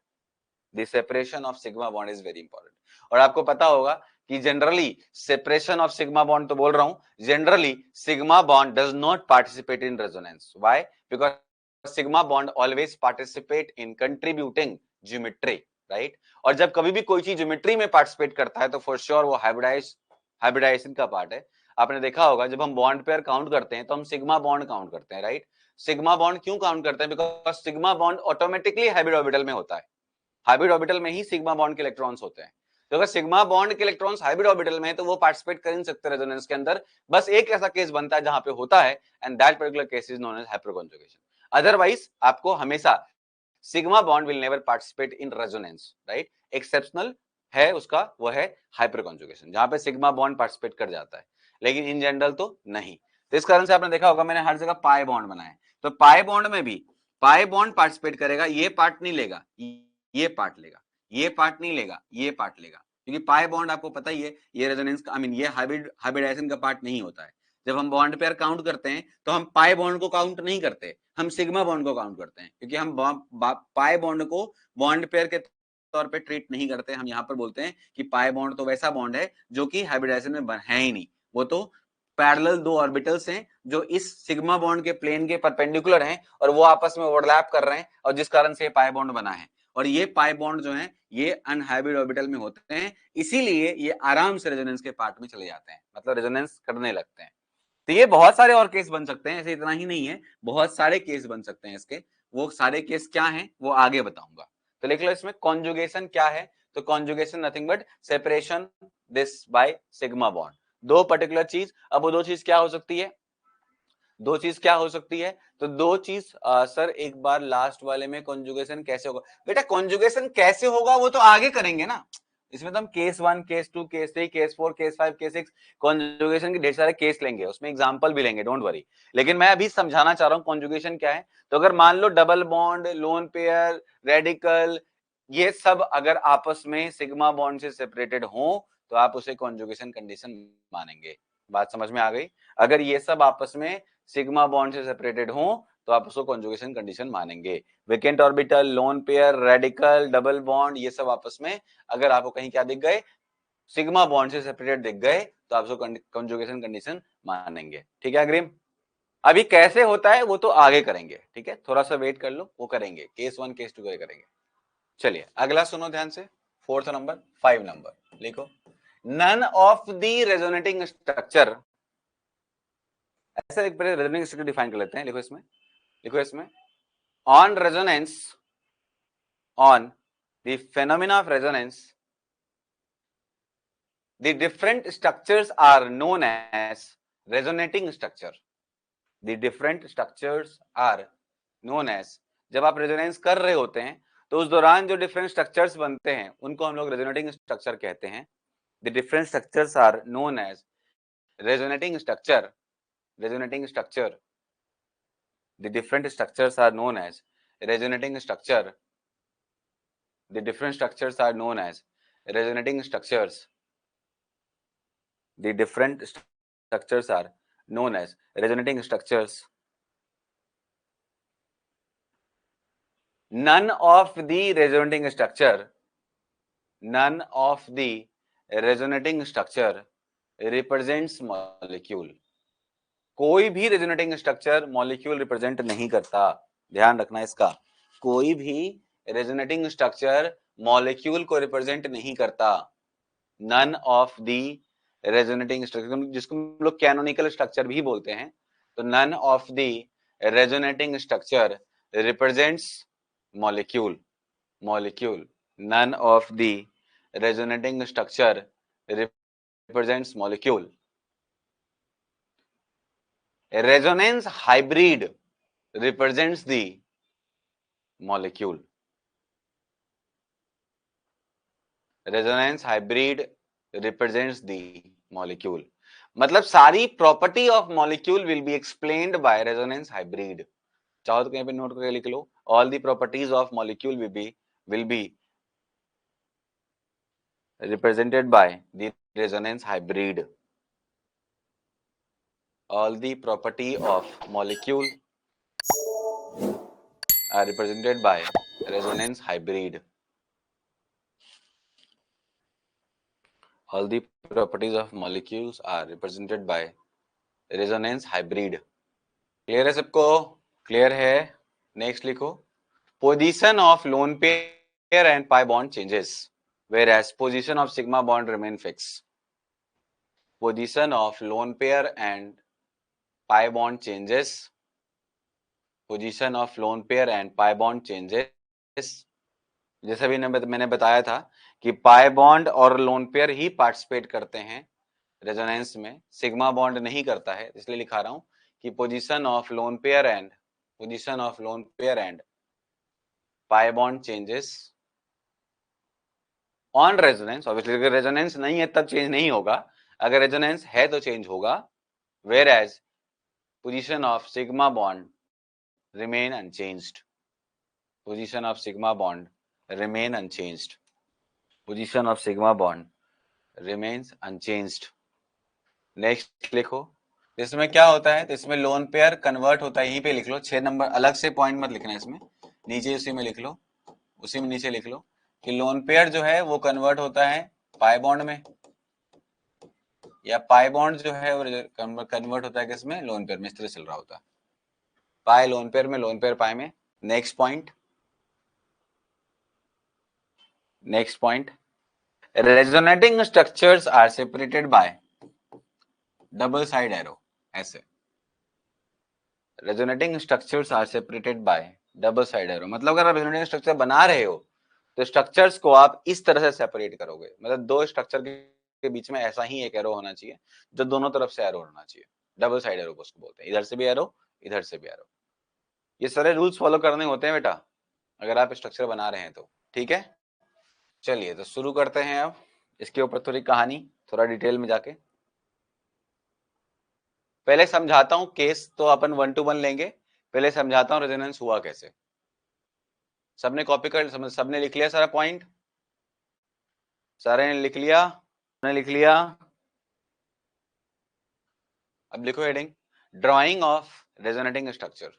the separation of sigma bond is very important. और आपको पता होगा कि generally separation of sigma bond, तो बोल रहा हूं generally sigma bond does not participate in resonance, why? Because sigma bond always participate in contributing geometry, right? और जब कभी भी कोई चीज ज्योमेट्री में पार्टिसिपेट करता है तो फॉर श्योर वो हाइब्रिडाइजेशन का पार्ट है। आपने देखा होगा जब हम बॉन्ड पेयर काउंट करते हैं तो हम सिग्मा बॉन्ड काउंट करते हैं, राइट? सिग्मा बॉन्ड क्यों काउंट करते हैं? Because sigma bond automatically hybrid orbital में होता है, हाइब्रिड ऑर्बिटल में ही सिग्मा बॉन्ड के इलेक्ट्रॉन्स होते हैं। तो अगर सिग्मा बॉन्ड के इलेक्ट्रॉन्स हाइब्रिड ऑर्बिटल में है तो वो पार्टिसिपेट कर नहीं सकते रेजोनेंस के अंदर। बस एक ऐसा केस बनता है जहां पे होता है, and that particular case is known as hyperconjugation. Otherwise आपको हमेशा sigma bond will never participate in resonance, right? Exceptional है उसका, वो है हाइपरकॉन्जुगेशन, जहां पे सिग्मा बॉन्ड पार्टिसिपेट कर जाता है, लेकिन इन जनरल तो नहीं। तो इस कारण से आपने देखा होगा मैंने हर जगह पाई बॉन्ड बनाया, तो पाई बॉन्ड में भी पाई बॉन्ड पार्टिसिपेट करेगा, ये पार्ट नहीं लेगा, ये पार्ट लेगा, ये पार्ट नहीं लेगा, ये पार्ट लेगा, क्योंकि पाई बॉन्ड आपको पता ही है ये रेजोनेंस का, आई मीन ये हाइब्रिडाइजेशन का पार्ट नहीं होता है। जब हम बॉन्ड पेयर काउंट करते हैं तो हम पाई बॉन्ड को काउंट नहीं करते, हम सिग्मा बॉन्ड को काउंट करते हैं, क्योंकि हम पाई बॉन्ड को बॉन्ड पेयर के तौर पे ट्रीट नहीं करते। हम यहाँ पर बोलते हैं कि पाई बॉन्ड तो वैसा बॉन्ड है जो कि हाइब्रिडाइजेशन में है ही नहीं, वो तो पैरेलल दो ऑर्बिटल्स हैं जो इस सिग्मा बॉन्ड के प्लेन के परपेंडिकुलर हैं और वो आपस में ओवरलैप कर रहे हैं, और जिस कारण से पाई बॉन्ड बना है। और ये पाई बॉन्ड जो है ये अनहाइब्रिड ऑर्बिटल में होते हैं, इसीलिए ये आराम से रेजोनेंस के पार्ट में चले जाते हैं, मतलब रेजोनेंस करने लगते हैं। तो ये बहुत सारे और केस बन सकते हैं, ऐसे इतना ही नहीं है, बहुत सारे केस बन सकते हैं इसके। वो सारे केस क्या हैं वो आगे बताऊंगा। तो लिख लो इसमें कॉन्जुगेशन क्या है। तो conjugation nothing but separation this by sigma bond, दो पर्टिकुलर चीज। अब वो दो चीज क्या हो सकती है? दो चीज क्या हो सकती है? तो दो चीज सर एक बार लास्ट वाले में कॉन्जुगेशन कैसे होगा? बेटा कॉन्जुगेशन कैसे होगा वो तो आगे करेंगे ना, इसमें तो हम case 1 case 2 case 3 case 4 case 5 case 6 conjugation के ढेर सारे केस लेंगे, उसमें एग्जांपल भी लेंगे, डोंट वरी। लेकिन मैं अभी समझाना चाह रहा हूँ कॉन्जुगेशन क्या है। तो अगर मान लो double bond, lone pair, radical, ये सब अगर आपस में सिग्मा बॉन्ड से सेपरेटेड हो तो आप उसे कॉन्जुगेशन कंडीशन मानेंगे। बात समझ में आ गई? अगर ये सब आपस में सिग्मा बॉन्ड से सेपरेटेड हो तो आप उसको कॉन्जुगेशन कंडीशन मानेंगे। Vacant orbital, loan pair, radical, double bond, ये सब आपस में अगर आपको कहीं क्या दिख गए, सिग्मा बॉन्ड से सेपरेटेड दिख गए, तो आप उसको कॉन्जुगेशन कंडीशन मानेंगे। ठीक है अग्रिम? अभी कैसे होता है वो तो आगे करेंगे, ठीक है, थोड़ा सा वेट कर लो, वो करेंगे, केस 1 केस 2 करेंगे। चलिए अगला सुनो ध्यान से, 4th नंबर, 5 नंबर लिखो। None of the resonating structure, ऐसे एक पहले रेजोनेटिंग स्ट्रक्चर डिफाइन कर लेते हैं। लिखो इसमें, लिखो इसमें, on resonance, on the phenomena of resonance, the different structures are known as resonating structure. The different structures are known as, जब आप रेजोनेंस कर रहे होते हैं तो उस दौरान जो डिफरेंट स्ट्रक्चर्स बनते हैं उनको हम लोग रेजोनेटिंग स्ट्रक्चर कहते हैं। The different structures are known as resonating structure, resonating structure. The different structures are known as resonating structure. The different structures are known as resonating structures. The different structures are known as resonating structures. None of the resonating structure, none of the resonating structure represents molecule. कोई भी resonating structure molecule represent नहीं करता, ध्यान रखना इसका। कोई भी resonating structure molecule को रिप्रेजेंट नहीं करता। None of the resonating structure, जिसको हम लोग कैनोनिकल स्ट्रक्चर भी बोलते हैं, तो none of the resonating structure represents molecule, molecule. None of the resonating structure represents molecule. A resonance hybrid represents the molecule. Resonance hybrid represents the molecule. मतलब सारी property of molecule will be explained by resonance hybrid. चाहो तो कहीं पे note करके लिख लो, all the properties of molecule will be represented by the resonance hybrid. All the property of molecule are represented by resonance hybrid. All the properties of molecules are represented by resonance hybrid. Clear है सबको? Clear है? Next लिखो, position of lone pair and pi bond changes whereas position of sigma bond remain fixed. Position of lone pair and pi bond changes. Position of lone pair and pi bond changes. जैसा भी मैंने बताया था कि pi bond और lone pair ही participate करते हैं resonance में, सिग्मा बॉन्ड नहीं करता है, इसलिए लिखा रहा हूं कि position of lone pair and pi bond changes on resonance. Obviously अगर रेजोनेंस नहीं है तब चेंज नहीं होगा, अगर रेजोनेंस है तो चेंज होगा। Whereas position of sigma bond remain unchanged. Position of sigma bond remain unchanged. Position of sigma bond remains unchanged. Next लिखो, इसमें क्या होता है, तो इसमें लोन पेयर कन्वर्ट होता है, यहीं पे लिख लो, 6 नंबर अलग से पॉइंट मत लिखना, इसमें नीचे उसी में लिख लो, उसी में नीचे लिख लो कि लोन पेयर जो है वो कन्वर्ट होता है पाई बॉन्ड में, या पाई बॉन्ड जो है वो कन्वर्ट होता है किसमें, लोन पेयर में। इस तरह चल रहा होता है, पाई लोन पेयर में, लोन पेयर पाई में। Next point, resonating structures are separated by double side arrow. ऐसे resonating structures are separated by double side arrow, मतलब अगर आप resonating structure बना रहे हो तो स्ट्रक्चर्स को आप इस तरह से सेपरेट करोगे, मतलब दो स्ट्रक्चर के बीच में ऐसा ही एक एरो होना चाहिए जो दोनों तरफ से एरो होना चाहिए। डबल साइड एरो को उसको बोलते हैं, इधर से भी एरो, इधर से भी एरो। ये सारे रूल्स फॉलो करने होते हैं बेटा अगर आप स्ट्रक्चर बना रहे हैं तो, ठीक है। चलिए तो शुरू करते हैं अब इसके ऊपर थोड़ी कहानी, थोड़ा डिटेल में जाके। पहले समझाता हूं केस, तो अपन 1 to 1 लेंगे, पहले समझाता हूं रेजोनेंस हुआ कैसे। सबने कॉपी कर, सबने लिख लिया सारा पॉइंट? सारे ने लिख लिया? अब लिखो heading, drying of resonating structure.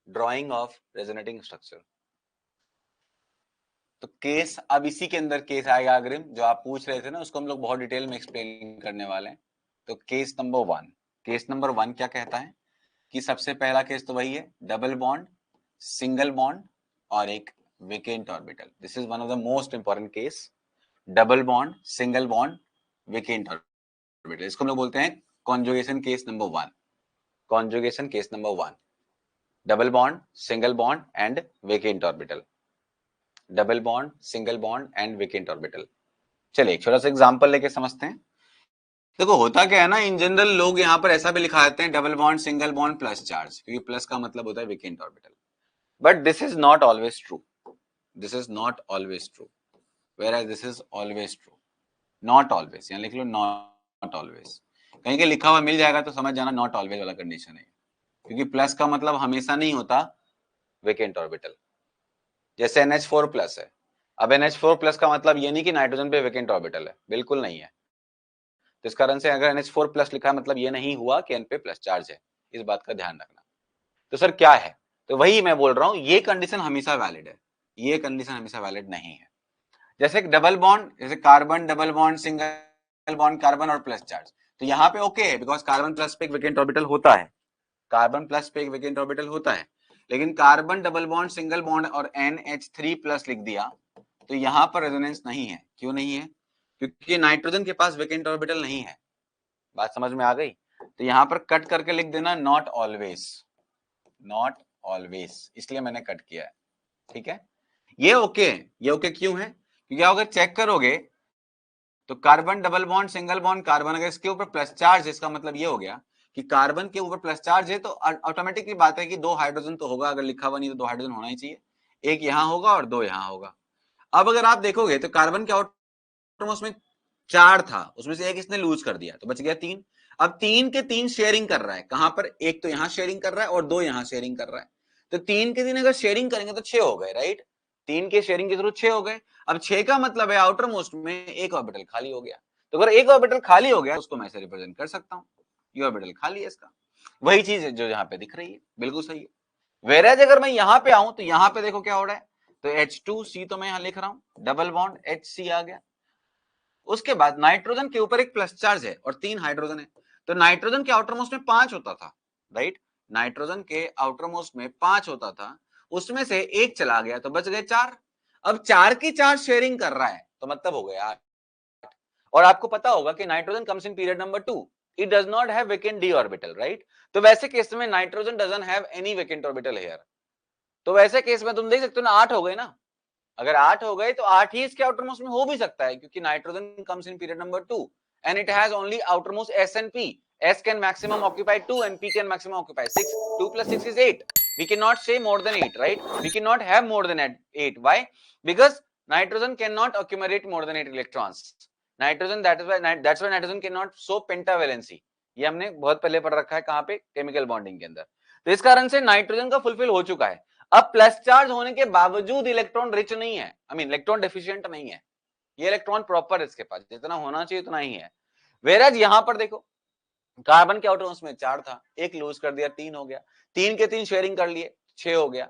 Drying of resonating structure, तो केस, अब इसी के अंदर केस आएगा अग्रिम, जो आप पूछ रहे थे ना उसको हम लोग बहुत डिटेल में एक्सप्लेन करने वाले हैं। तो केस नंबर 1, केस नंबर 1 क्या कहता है कि सबसे पहला केस तो वही है, डबल बॉन्ड, सिंगल बॉन्ड और एक vacant orbital. This is one of the most important case, double bond, single bond, vacant orbital. इसको हम लोग बोलते हैं conjugation case number 1। Conjugation case number 1, double bond, single bond and vacant orbital. Double bond, single bond and vacant orbital. चलिए एक छोटा सा example लेके समझते हैं। देखो होता क्या है ना, इन जनरल लोग यहाँ पर ऐसा भी लिखा देते हैं double bond, single bond plus charge, क्योंकि प्लस का मतलब होता है vacant orbital. But this is not always true, this is not always true, whereas this is always true, not always, यहाँ लिख लो not always। कहीं के लिखा हुआ मिल जाएगा तो समझ जाना not always वाला कंडीशन है, क्योंकि प्लस का मतलब हमेशा नहीं होता वेकेंट ऑर्बिटल। जैसे NH4 प्लस है, अब NH4 प्लस का मतलब ये नहीं कि नाइट्रोजन पे वेकेंट ऑर्बिटल है, बिल्कुल नहीं है। तो इस कारण से अगर NH4 प्लस लिखा है मतलब ये नहीं हुआ कि N पे प्लस चार्ज है, इस बात का ध्यान रखना। तो सर क्या है, तो वही मैं बोल रहा हूं, ये कंडीशन हमेशा वैलिड है, ये कंडीशन हमेशा वैलिड नहीं है। जैसे डबल बॉन्ड, जैसे carbon double bond, single bond carbon और प्लस चार्ज, तो यहाँ पे ओके है बिकॉज कार्बन प्लस पे एक वेकेंट ऑर्बिटल होता है, कार्बन प्लस पे एक वेकेंट ऑर्बिटल होता है। लेकिन carbon double bond, single bond और NH3 प्लस लिख दिया तो यहाँ पर रेजोनेंस नहीं है। क्यों नहीं है? क्योंकि नाइट्रोजन के पास वेकेंट ऑर्बिटल नहीं है। बात समझ में आ गई? तो यहाँ पर कट करके लिख देना नॉट ऑलवेज, नॉट ऑलवेज, इसलिए मैंने कट किया है, ठीक है। ये ओके क्यों है? क्योंकि अगर चेक करोगे तो carbon double bond, single bond carbon, अगर इसके ऊपर प्लस चार्ज है, इसका मतलब ये हो गया कि कार्बन के ऊपर प्लस चार्ज है तो ऑटोमेटिकली बात है कि 2 हाइड्रोजन तो होगा, अगर लिखा हुआ नहीं तो 2 हाइड्रोजन होना ही चाहिए, एक यहां होगा और 2 यहां होगा। अब अगर आप देखोगे तो कार्बन के आउटरमोस्ट में 4 था, उसमें से एक इसने लूज कर दिया तो बच गया 3। अब 3 के 3 शेयरिंग कर रहा है, कहां पर? एक तो यहां शेयरिंग कर रहा है और 2 यहां शेयरिंग कर रहा है। तो 3 के 3 अगर शेयरिंग करेंगे तो 6 हो गए, राइट? 3 के शेयरिंग के थ्रू 6 हो गए। अब 6 का मतलब है आउटर मोस्ट में एक ऑर्बिटल खाली हो गया। तो अगर एक ऑर्बिटल खाली हो गया उसको मैं ऐसे रिप्रेजेंट कर सकता हूँ, ये ऑर्बिटल खाली है इसका। वही चीज है जो यहाँ पे दिख रही है, बिल्कुल सही है। वेराज अगर मैं यहाँ पे आऊं तो यहाँ पे देखो क्या हो रहा है, तो H2C तो मैं यहाँ लिख रहा हूँ, डबल बॉन्ड HC आ गया। उसके बाद नाइट्रोजन के ऊपर एक प्लस चार्ज है और 3 हाइड्रोजन है, तो नाइट्रोजन के आउटर मोस्ट में 5 होता था, राइट? नाइट्रोजन के आउटर मोस्ट में 5 होता था, उसमें से एक चला गया तो बच गए 4। अब 4 की 4 शेयरिंग कर रहा है तो मतलब हो गया 8। और आपको पता होगा कि nitrogen comes in period number 2, it does not have vacant D orbital, right? तो वैसे केस में nitrogen doesn't have any vacant orbital here. तो वैसे केस में तुम देख सकते हो ना, 8 हो गए ना। अगर 8 हो गए तो 8 ही इसके आउटर मोस्ट में हो भी सकता है, क्योंकि nitrogen comes in period number 2 and it has only outer most S and P. S can maximum occupy 2 and P can maximum occupy 6. 2 plus 6 is 8. We cannot say more than 8, right? We cannot have more than 8. Why? Because nitrogen cannot accumulate more than 8 electrons. Nitrogen, that's why nitrogen cannot show pentavalency. ये हमने बहुत पहले पढ़ रखा है, कहाँ पे? Chemical bonding के अंदर। तो इस कारण से नाइट्रोजन का फुलफिल हो चुका है। अब प्लस चार्ज होने के बावजूद इलेक्ट्रॉन रिच नहीं है, आई मीन इलेक्ट्रॉन डेफिशिएंट नहीं है, ये इलेक्ट्रॉन प्रॉपर इसके पास जितना होना चाहिए उतना ही है। वेराज यहां पर देखो, कार्बन के आउटर मोस्ट में 4 था, एक लूज कर दिया, 3 हो गया। 3 के 3 शेयरिंग कर लिए, 6 हो गया।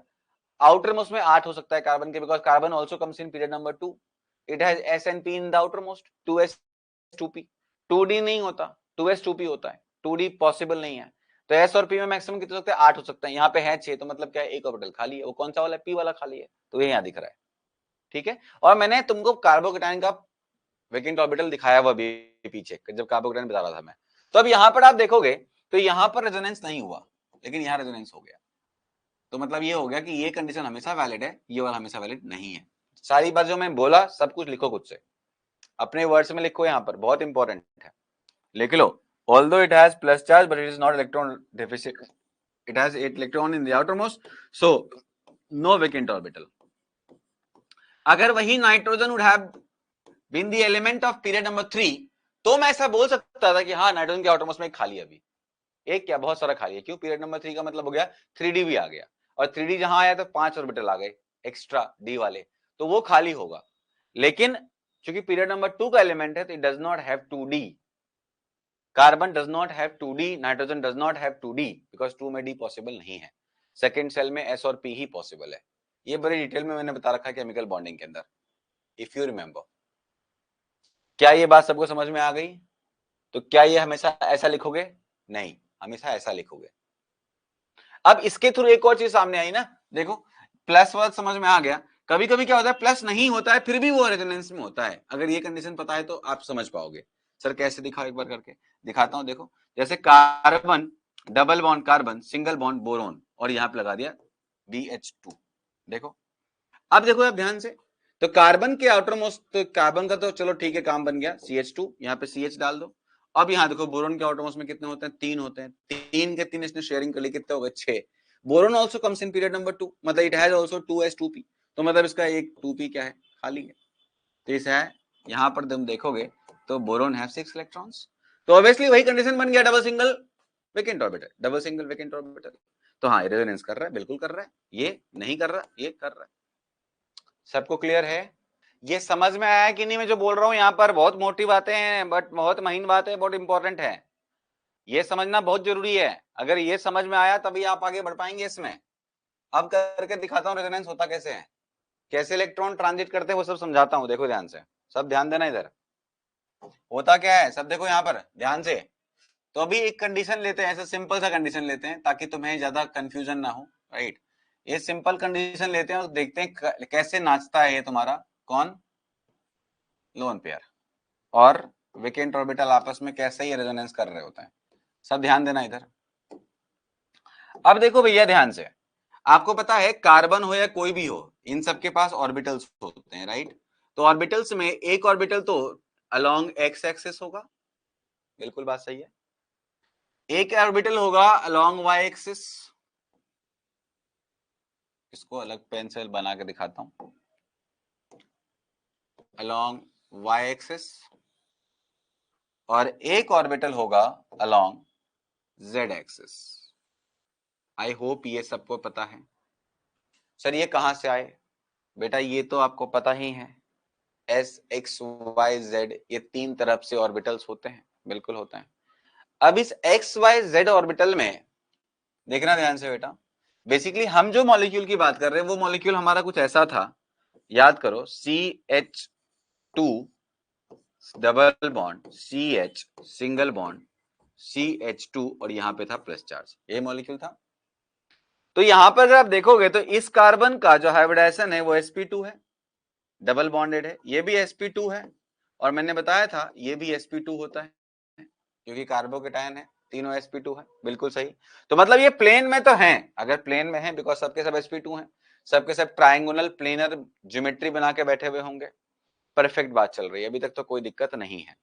आउटर मोस्ट में 8 हो सकता है कार्बन के, because carbon also comes in period number 2, it has S and P in the outer most, 2s2p। 2d नहीं होता, 2s2p होता है, 2d पॉसिबल नहीं है। तो S और P में मैक्सिमम कितने हो सकते हैं? 8 हो सकते हैं। यहाँ पे है 6, तो मतलब क्या है? एक ऑर्बिटल खाली है। वो कौन सा वाला है? P वाला खाली है, तो ये यहाँ दिख रहा है, ठीक है। और मैंने तुमको कार्बोकेटाइन का वेकेंट ऑर्बिटल दिखाया हुआ भी पीछे, जब कार्बोकेटाइन बता रहा था मैं। तो अब यहाँ पर आप देखोगे तो यहाँ पर रेजोनेंस नहीं हुआ, लेकिन यहाँ रेजोनेंस हो गया। तो मतलब ये हो गया कि ये कंडीशन हमेशा वैलिड है, ये वाला हमेशा वैलिड नहीं है। सारी बात जो मैं बोला सब कुछ लिखो खुद से, अपने वर्ड्स में लिखो, यहाँ पर बहुत इंपॉर्टेंट है, लिख लो। Although it has plus charge, but it is not electron deficient. It has 8 electron in the outermost, so no vacant orbital. अगर वही nitrogen would have been the element of period number 3, तो मैं ऐसा बोल सकता था कि हाँ नाइट्रोजन के आउटरमोस्ट में खाली है, अभी एक क्या बहुत सारा खाली है। क्यों? पीरियड नंबर 3 का मतलब हो गया 3d भी आ गया, और 3d जहां आया तो 5 ऑर्बिटल आ गए एक्स्ट्रा d वाले, तो वो खाली होगा। लेकिन चूंकि पीरियड नंबर 2 का एलिमेंट है तो it does not have 2d। Carbon does not have 2d, nitrogen does not have 2d, because 2 में d पॉसिबल नहीं है। सेकेंड सेल में S और P ही पॉसिबल है। ये बड़ी डिटेल में मैंने बता रखा है केमिकल बॉन्डिंग के अंदर, इफ यू रिमेंबर। क्या ये बात सबको समझ में आ गई? तो क्या ये हमेशा ऐसा लिखोगे? नहीं, हमेशा ऐसा लिखोगे। अब इसके थ्रू एक और चीज सामने आई ना, देखो प्लस वर्ड समझ में आ गया। कभी कभी क्या होता है, प्लस नहीं होता है फिर भी वो रेजोनेंस में होता है। अगर ये कंडीशन पता है तो आप समझ पाओगे। सर कैसे दिखाओ, एक बार करके दिखाता हूं। देखो जैसे carbon double bond carbon single bond boron, और यहां पे लगा दिया BH2। देखो अब देखो आप ध्यान से, तो कार्बन के आउटर मोस्ट, तो कार्बन का तो चलो ठीक है काम बन गया, CH2, यहाँ पे CH डाल दो। अब यहाँ देखो बोरोन के आउटर मोस्ट में कितने होते हैं? 3 होते हैं। 3 के 3 इसने शेयरिंग कर ली, कितने हो गए? 6। Boron also comes in period number 2, मतलब इट हैज ऑल्सो 2s2p, तो मतलब इसका एक 2p क्या है? खाली है। तो इसे है यहाँ पर तुम देखोगे तो बोरोन हैव 6 इलेक्ट्रॉन्स, तो ऑब्वियसली वही कंडीशन बन गया, double single vacant orbital, double single vacant orbital. तो हाँ रेजोनेंस कर रहा है, बिल्कुल कर रहा है, ये नहीं कर रहा, ये कर रहा है। सबको क्लियर है? ये समझ में आया कि नहीं मैं जो बोल रहा हूं यहाँ पर? बहुत मोटी बातें हैं, बट बहुत महीन बात है, बहुत इंपॉर्टेंट है, ये समझना बहुत जरूरी है। अगर ये समझ में आया तभी आप आगे बढ़ पाएंगे इसमें। अब करके दिखाता हूँ रेजोनेंस होता कैसे है, कैसे इलेक्ट्रॉन ट्रांजिट करते हैं, वो सब समझाता हूँ। देखो ध्यान से, सब ध्यान देना इधर, होता क्या है सब देखो यहाँ पर ध्यान से। तो अभी एक कंडीशन लेते हैं, ऐसा सिंपल सा कंडीशन लेते हैं ताकि तुम्हें ज्यादा कंफ्यूजन ना हो, राइट? ये सिंपल कंडीशन लेते हैं और देखते हैं कैसे नाचता है ये तुम्हारा कौन? लोन पेयर और वेकेंट ऑर्बिटल आपस में कैसे ही रेजोनेंस कर रहे होते हैं। सब ध्यान देना इधर। अब देखो भैया ध्यान से, आपको पता है कार्बन हो या कोई भी हो, इन सब के पास ऑर्बिटल्स होते हैं, राइट? तो ऑर्बिटल्स में एक ऑर्बिटल तो अलोंग एक्स एक्सिस होगा, बिल्कुल बात सही है। एक ऑर्बिटल होगा अलोंग वाई एक्सिस, इसको अलग पेंसिल बना के दिखाता हूं, अलोंग वाई एक्सिस, और एक ऑर्बिटल होगा along Z axis. I hope ये सबको पता है। सर ये कहां से आए? बेटा ये तो आपको पता ही है, एस एक्स वाई जेड ये तीन तरफ से ऑर्बिटल्स होते हैं, बिल्कुल होते हैं। अब इस एक्स वाई जेड ऑर्बिटल में देखना ध्यान से बेटा, बेसिकली हम जो मॉलिक्यूल की बात कर रहे हैं वो मॉलिक्यूल हमारा कुछ ऐसा था, याद करो, CH2 double bond, CH single bond, CH2 और यहां पे था प्लस चार्ज, ये मॉलिक्यूल था। तो यहां पर अगर आप देखोगे तो इस कार्बन का जो हाइब्रिडाइजेशन है वो sp2 है, डबल बॉन्डेड है, ये भी sp2 है, और मैंने बताया था ये भी sp2 होता है क्योंकि कार्बोकेटायन है, तीनों sp2 है, बिल्कुल सही। तो मतलब ये प्लेन में तो हैं, अगर प्लेन में है बिकॉज सबके सब sp2 हैं, सबके सब ट्राइंगुलर प्लेनर ज्योमेट्री बना के बैठे हुए होंगे, परफेक्ट बात चल रही है, अभी तक तो कोई दिक्कत नहीं है।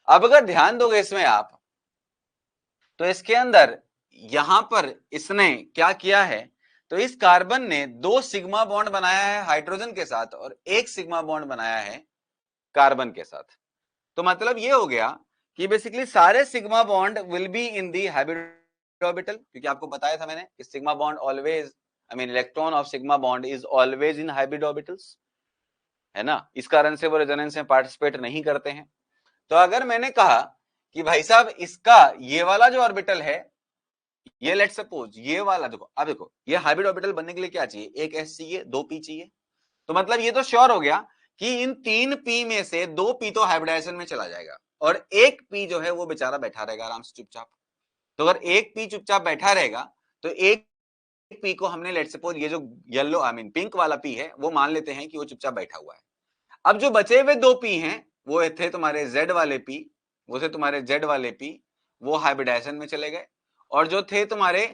अब अगर ध्यान दोगे इसमें आप, तो इसके अंदर यहां पर इसने क्या किया है, तो इस कार्बन ने 2 सिग्मा बॉन्ड बनाया है हाइड्रोजन के साथ और 1 सिग्मा बॉन्ड बनाया है कार्बन के साथ। तो मतलब ये हो गया कि बेसिकली सारे sigma bond will be in the hybrid orbital, क्योंकि आपको बताया था मैंने कि sigma bond always, I mean electron of sigma bond is always in hybrid orbitals, है ना, इस कारण से वो रेजोनेंस में पार्टिसिपेट नहीं करते हैं। तो अगर मैंने कहा कि भाई साहब इसका ये वाला जो ऑर्बिटल है, ये लेट सपोज ये वाला, देखो अब देखो ये हाइब्रिड ऑर्बिटल बनने के लिए क्या चाहिए, एक एस चाहिए, 2 पी चाहिए। तो मतलब ये तो श्योर हो गया कि इन 3 पी में से 2 पी तो हाइब्रिडाइजेशन में चला जाएगा और 1 पी जो है वो बेचारा बैठा रहेगा आराम से चुपचाप। तो अगर 1 पी चुपचाप बैठा रहेगा तो 1 पी को हमने लेट सपोज ये जो येलो आई मीन पिंक वाला पी है वो मान लेते हैं कि वो चुपचाप बैठा हुआ है। अब जो बचे हुए 2 पी हैं वो थे तुम्हारे जेड वाले पी, वो थे तुम्हारे जेड वाले पी, वो हाइब्रिडाइजेशन में चले गए, और जो थे तुम्हारे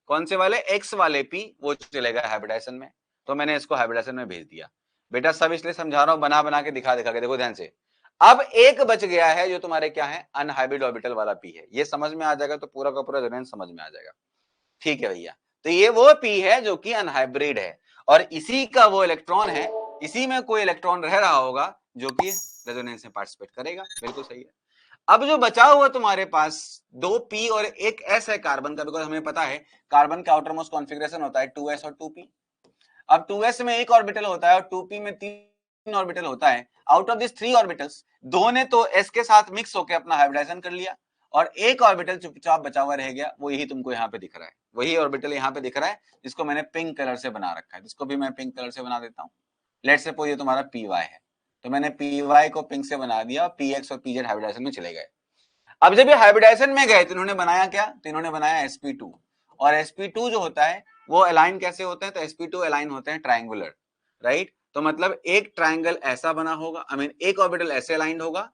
कौन से वाले एक्स वाले पी वो चले गए हाइब्रिडाइजेशन में। तो मैंने इसको हाइब्रिडाइजेशन में भेज दिया। बेटा सब इसलिए समझा रहा हूं, बना बना के दिखा दिखा के, देखो ध्यान से। अब एक बच गया है जो तुम्हारे क्या है, अनहाइब्रिड ऑर्बिटल वाला पी है, ये समझ में आ जाएगा तो पूरा का पूरा रेजोनेंस समझ में आ जाएगा। ठीक है भैया, तो ये वो पी है जो कि अनहाइब्रिड है और इसी का वो इलेक्ट्रॉन है, इसी में कोई इलेक्ट्रॉन रह रहा होगा जो कि रेजोनेंस में पार्टिसिपेट करेगा, बिल्कुल सही है। अब जो बचा हुआ तुम्हारे पास 2 पी और एक एस है कार्बन का, बिकॉज हमें पता है कार्बन का आउटरमोस्ट कॉन्फ़िगरेशन होता है 2s और 2p। अब 2s में एक ऑर्बिटल होता है और 2p में 3 ऑर्बिटल होता है। आउट ऑफ दिस 3 ऑर्बिटल्स, 2 ने तो s के साथ मिक्स होकर अपना हाइब्रिडाइजेशन कर लिया और एक ऑर्बिटल चुपचाप बचा हुआ रह गया, वो यही तुमको यहाँ पे दिख रहा है, वही ऑर्बिटल यहाँ पे दिख रहा है जिसको मैंने पिंक कलर से बना रखा है, जिसको भी मैं पिंक कलर से बना देता हूँ। लेट्स सपोज ये तुम्हारा py है, तो मैंने py को पिंक से बना दिया और px और pz हाइब्रिडाइजेशन में चले गए। अब जब ये हाइब्रिडाइजेशन में गए तो इन्होंने बनाया क्या, तो इन्होंने बनाया sp2, और sp2 जो होता है वो अलाइन कैसे होते हैं, तो sp2 अलाइन होते हैं ट्रायंगुलर, राइट। तो मतलब एक ट्रायंगल ऐसा बना होगा, आई मीन एक ऑर्बिटल ऐसे अलाइंड होगा,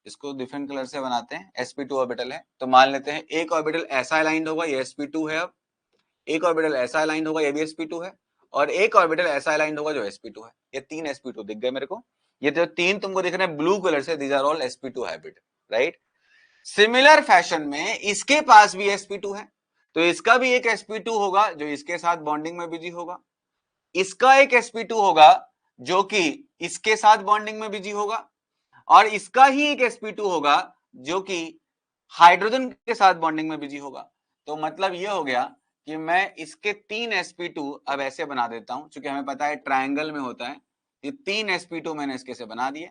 इसको डिफरेंट कलर से बनाते हैं, sp2 ऑर्बिटल है तो मान लेते हैं एक ऑर्बिटल ऐसा अलाइंड होगा, ये sp2 है। अब एक ऑर्बिटल ऐसा अलाइंड होगा, ये भी sp2 है, और एक ऑर्बिटल ऐसा अलाइंड होगा जो sp2 है। ये 3 sp2 दिख गए मेरे को, ये जो 3 तुमको दिख रहे हैं ब्लू कलर से, these are all sp2 hybrid, right. Similar fashion में इसके पास भी sp2 है, तो इसका भी एक sp2 होगा जो इसके साथ बॉन्डिंग में बिजी होगा, इसका एक sp2 होगा जो कि इसके साथ बॉन्डिंग में बिजी होगा, और इसका ही एक sp2 होगा जो कि हाइड्रोजन के साथ बॉन्डिंग में बिजी होगा। तो मतलब ये हो गया कि मैं इसके 3 sp2 अब ऐसे बना देता हूं, क्योंकि हमें पता है ट्रायंगल में होता है, ये 3 sp2 मैंने इसके से बना दिए।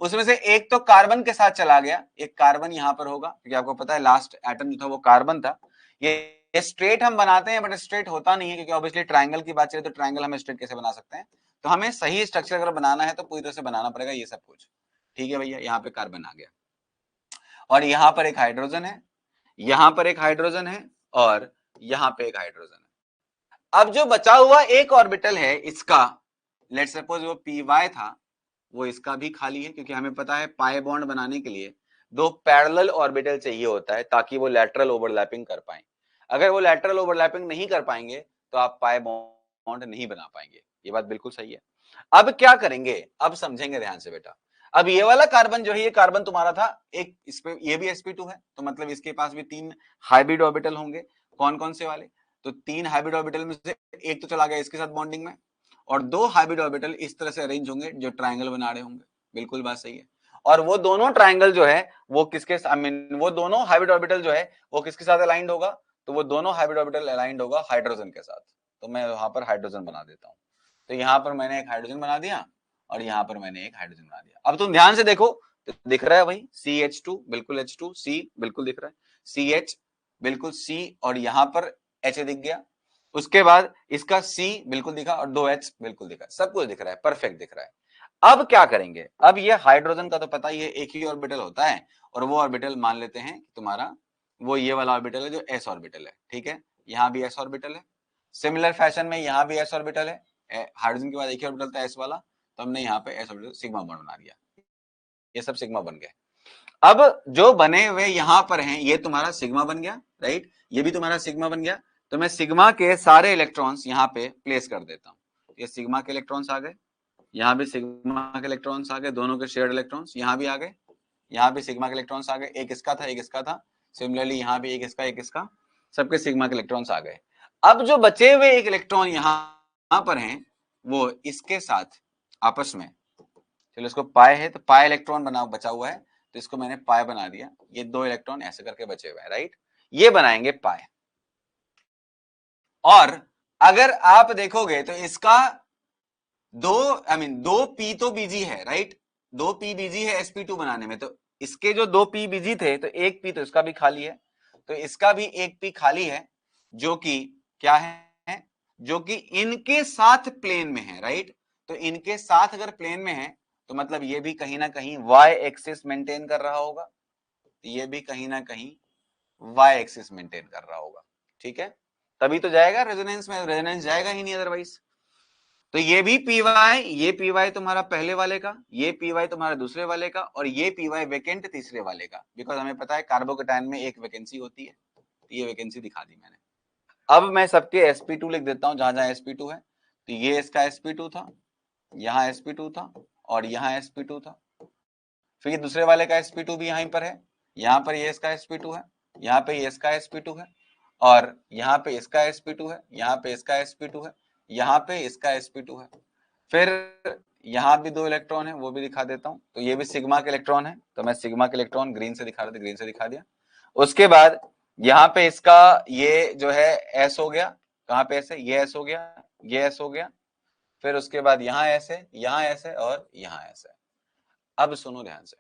उसमें से एक तो कार्बन के साथ चला गया, एक कार्बन यहां पर होगा, क्योंकि आपको पता है लास्ट एटम जो था वो कार्बन था। ये स्ट्रेट हम बनाते हैं बट स्ट्रेट होता नहीं है, क्योंकि ऑब्वियसली ट्रायंगल की बात चले तो ट्रायंगल हम स्ट्रेट कैसे बना सकते हैं, तो हमें सही स्ट्रक्चर अगर बनाना है तो पूरी तरह से बनाना पड़ेगा ये सब कुछ। ठीक है भैया, यहाँ पे कार्बन आ गया और यहाँ पर एक हाइड्रोजन है, यहाँ पर एक हाइड्रोजन है और यहाँ पे एक हाइड्रोजन है। अब जो बचा हुआ एक ऑर्बिटल है इसका, लेट्स सपोज वो py था, वो इसका भी खाली है, क्योंकि हमें पता है पाई बॉन्ड बनाने के लिए 2 पैरेलल ऑर्बिटल चाहिए होता है ताकि वो लैटरल ओवरलैपिंग कर पाए। अगर वो लैटरल ओवरलैपिंग नहीं कर पाएंगे तो आप पाई बॉन्ड नहीं बना पाएंगे, ये बात बिल्कुल सही है। अब क्या करेंगे, अब समझेंगे ध्यान से बेटा। अब ये वाला कार्बन जो है, ये कार्बन तुम्हारा था एक, इस पे ये भी sp2 है, तो मतलब इसके पास भी 3 हाइब्रिड ऑर्बिटल होंगे। कौन कौन से वाले, तो 3 हाइब्रिड ऑर्बिटल में से एक तो चला गया इसके साथ बॉन्डिंग में, और 2 हाइब्रिड ऑर्बिटल इस तरह से अरेंज होंगे जो ट्रायंगल बना रहे होंगे, बिल्कुल बात सही है। और वो दोनों ट्रायंगल जो है वो किसके, आई मीन वो दोनों हाइब्रिड ऑर्बिटल जो है वो किसके साथ अलाइंड होगा, तो वो दोनों हाइब्रिड ऑर्बिटल अलाइंड होगा हाइड्रोजन के साथ। तो मैं वहां पर हाइड्रोजन बना देता हूँ। तो यहाँ पर मैंने एक हाइड्रोजन बना दिया और यहाँ पर मैंने एक हाइड्रोजन बना दिया। अब तुम ध्यान से देखो तो दिख रहा है भाई CH2 बिल्कुल H2, C बिल्कुल दिख रहा है, CH बिल्कुल C और यहाँ पर H दिख गया। उसके बाद इसका C बिल्कुल दिखा और 2H बिल्कुल दिखा, सब कुछ दिख रहा है, परफेक्ट दिख रहा है। अब क्या करेंगे, अब ये हाइड्रोजन का तो पता ही है एक ही ऑर्बिटल होता है और वो ऑर्बिटल मान लेते हैं तुम्हारा वो ये वाला ऑर्बिटल है जो s ऑर्बिटल है, ठीक है। यहाँ भी s ऑर्बिटल है, सिमिलर फैशन में यहाँ भी s ऑर्बिटल है, हाइड्रोजन के बाद एक ही ऑर्बिटल था s वाला, तो हमने यहाँ पे s ऑर्बिटल सिग्मा बॉन्ड बना दिया, ये सब सिग्मा बन गए। अब जो बने हुए यहाँ पर हैं ये तुम्हारा सिग्मा बन गया, राइट, ये भी तुम्हारा सिग्मा बन गया। तो मैं सिग्मा के सारे इलेक्ट्रॉन्स यहाँ पे प्लेस कर देता हूँ, ये सिग्मा के इलेक्ट्रॉन्स आ गए, यहाँ भी सिग्मा के इलेक्ट्रॉन्स आ गए, दोनों के शेयर्ड इलेक्ट्रॉन्स यहाँ भी आ गए, यहाँ भी सिग्मा के इलेक्ट्रॉन्स आ गए, एक इसका था एक इसका था, सिमिलरली यहाँ भी एक इसका, सबके सिग्मा के इलेक्ट्रॉन्स आ गए। अब जो बचे हुए एक इलेक्ट्रॉन यहाँ पर हैं वो इसके साथ आपस में, चलो इसको पाए है तो पाए इलेक्ट्रॉन बना बचा हुआ है तो इसको मैंने पाए बना दिया, ये 2 इलेक्ट्रॉन ऐसे करके बचे हुए हैं, राइट, ये बनाएंगे पाए। और अगर आप देखोगे तो इसका दो पी तो बीजी है, राइट, 2 पी बीजी है sp2 बनाने में, तो इसके जो 2 पी बीजी थे तो एक पी तो इसका भी खाली है, तो इसका भी एक पी खाली है जो कि क्या है, जो कि इनके साथ प्लेन में है, राइट। तो इनके साथ अगर प्लेन में है तो मतलब ये भी कहीं ना कहीं y एक्सिस मेंटेन कर रहा होगा, ये भी कहीं ना कहीं y एक्सिस मेंटेन कर रहा होगा, ठीक है, तभी तो जाएगा रेजोनेंस में, रेजोनेंस जाएगा ही नहीं अदरवाइज। तो ये भी पी वाई तुम्हारा पहले वाले का, ये पी वाई तुम्हारा दूसरे वाले का और ये पी वाई वैकेंट तीसरे वाले का, बिकॉज हमें पता है कार्बोकेटाइन में एक वैकेंसी होती है, तो ये वैकेंसी दिखा दी मैंने। अब मैं सबके sp2 लिख देता हूं जहां जहां sp2 है, तो ये इसका sp2 था, यहाँ sp2 था और यहाँ sp2 था, फिर ये दूसरे वाले का sp2 भी यहीं पर है, यहाँ पर ये इसका sp2 है, यहाँ पे ये इसका sp2 है और यहाँ पे इसका sp2 है, यहाँ पे इसका sp2 है, यहाँ पे इसका sp2 है, फिर यहाँ भी 2 इलेक्ट्रॉन है वो भी दिखा देता हूँ, तो ये भी सिग्मा के इलेक्ट्रॉन है, तो मैं सिग्मा के इलेक्ट्रॉन ग्रीन से दिखा रहा था, ग्रीन से दिखा दिया। उसके बाद यहाँ पे इसका ये जो है s हो गया, कहाँ पे s है, ये s हो गया, ये s हो गया, फिर उसके बाद यहाँ s है, यहाँ s है और यहाँ s है। अब सुनो ध्यान से,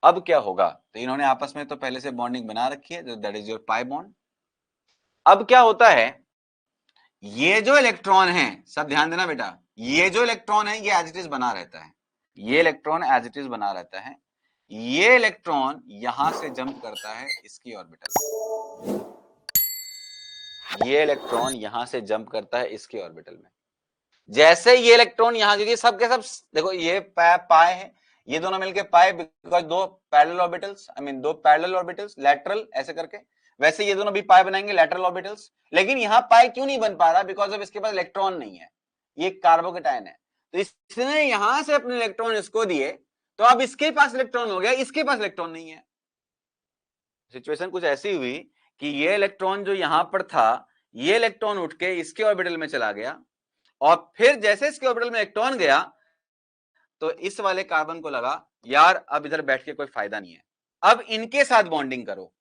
अब क्या होगा, तो इन्होंने आपस में तो पहले से बॉन्डिंग बना रखी है, that is your pi bond. अब क्या होता है, ये जो इलेक्ट्रॉन है, सब ध्यान देना बेटा, ये जो इलेक्ट्रॉन है ये एज इट इज बना रहता है, ये इलेक्ट्रॉन एज इट इज बना रहता है, ये इलेक्ट्रॉन यहां से जंप करता है इसकी ऑर्बिटल, ये इलेक्ट्रॉन यहां से जंप करता है इसके ऑर्बिटल में। जैसे ये इलेक्ट्रॉन यहां, क्योंकि सब के सब देखो ये पाए है, ये दोनों मिलके पाए, because 2 parallel orbitals, I mean 2 parallel orbitals lateral ऐसे करके, वैसे ये दोनों भी पाए बनाएंगे लैटरल ऑर्बिटल्स, लेकिन यहाँ पाए क्यों नहीं बन पा रहा, बिकॉज ऑफ इसके पास इलेक्ट्रॉन नहीं है, ये कार्बोकेटाइन है, तो इसने यहां से अपने इलेक्ट्रॉन इसको दिए, तो अब इसके पास इलेक्ट्रॉन हो गया, इसके पास इलेक्ट्रॉन नहीं है। सिचुएशन कुछ ऐसी हुई कि ये इलेक्ट्रॉन जो यहां पर था, ये इलेक्ट्रॉन उठ के इसके ऑर्बिटल में चला गया और फिर जैसे इसके ऑर्बिटल में इलेक्ट्रॉन गया तो इस वाले कार्बन को लगा यार अब इधर बैठ के कोई फायदा नहीं है, अब इनके साथ बॉन्डिंग करो,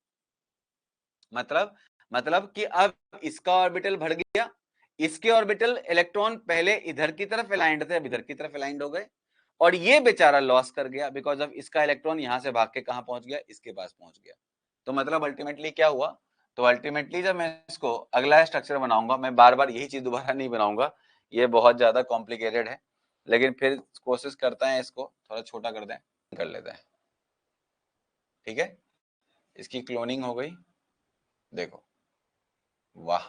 मतलब कि अब इसका ऑर्बिटल भर गया, इसके ऑर्बिटल इलेक्ट्रॉन पहले इधर की तरफ अलाइंड थे अब इधर की तरफ अलाइंड हो गए और ये बेचारा लॉस कर गया बिकॉज ऑफ इसका इलेक्ट्रॉन यहां से भाग के कहां पहुंच गया, इसके पास पहुंच गया। तो मतलब अल्टीमेटली क्या हुआ, तो अल्टीमेटली जब मैं इसको अगला स्ट्रक्चर बनाऊंगा, मैं बार बार यही चीज दोबारा नहीं बनाऊंगा, ये बहुत ज्यादा कॉम्प्लिकेटेड है, लेकिन फिर कोशिश करता है इसको थोड़ा छोटा कर दें, कर लेते हैं, ठीक है। इसकी क्लोनिंग हो गई, देखो वाह,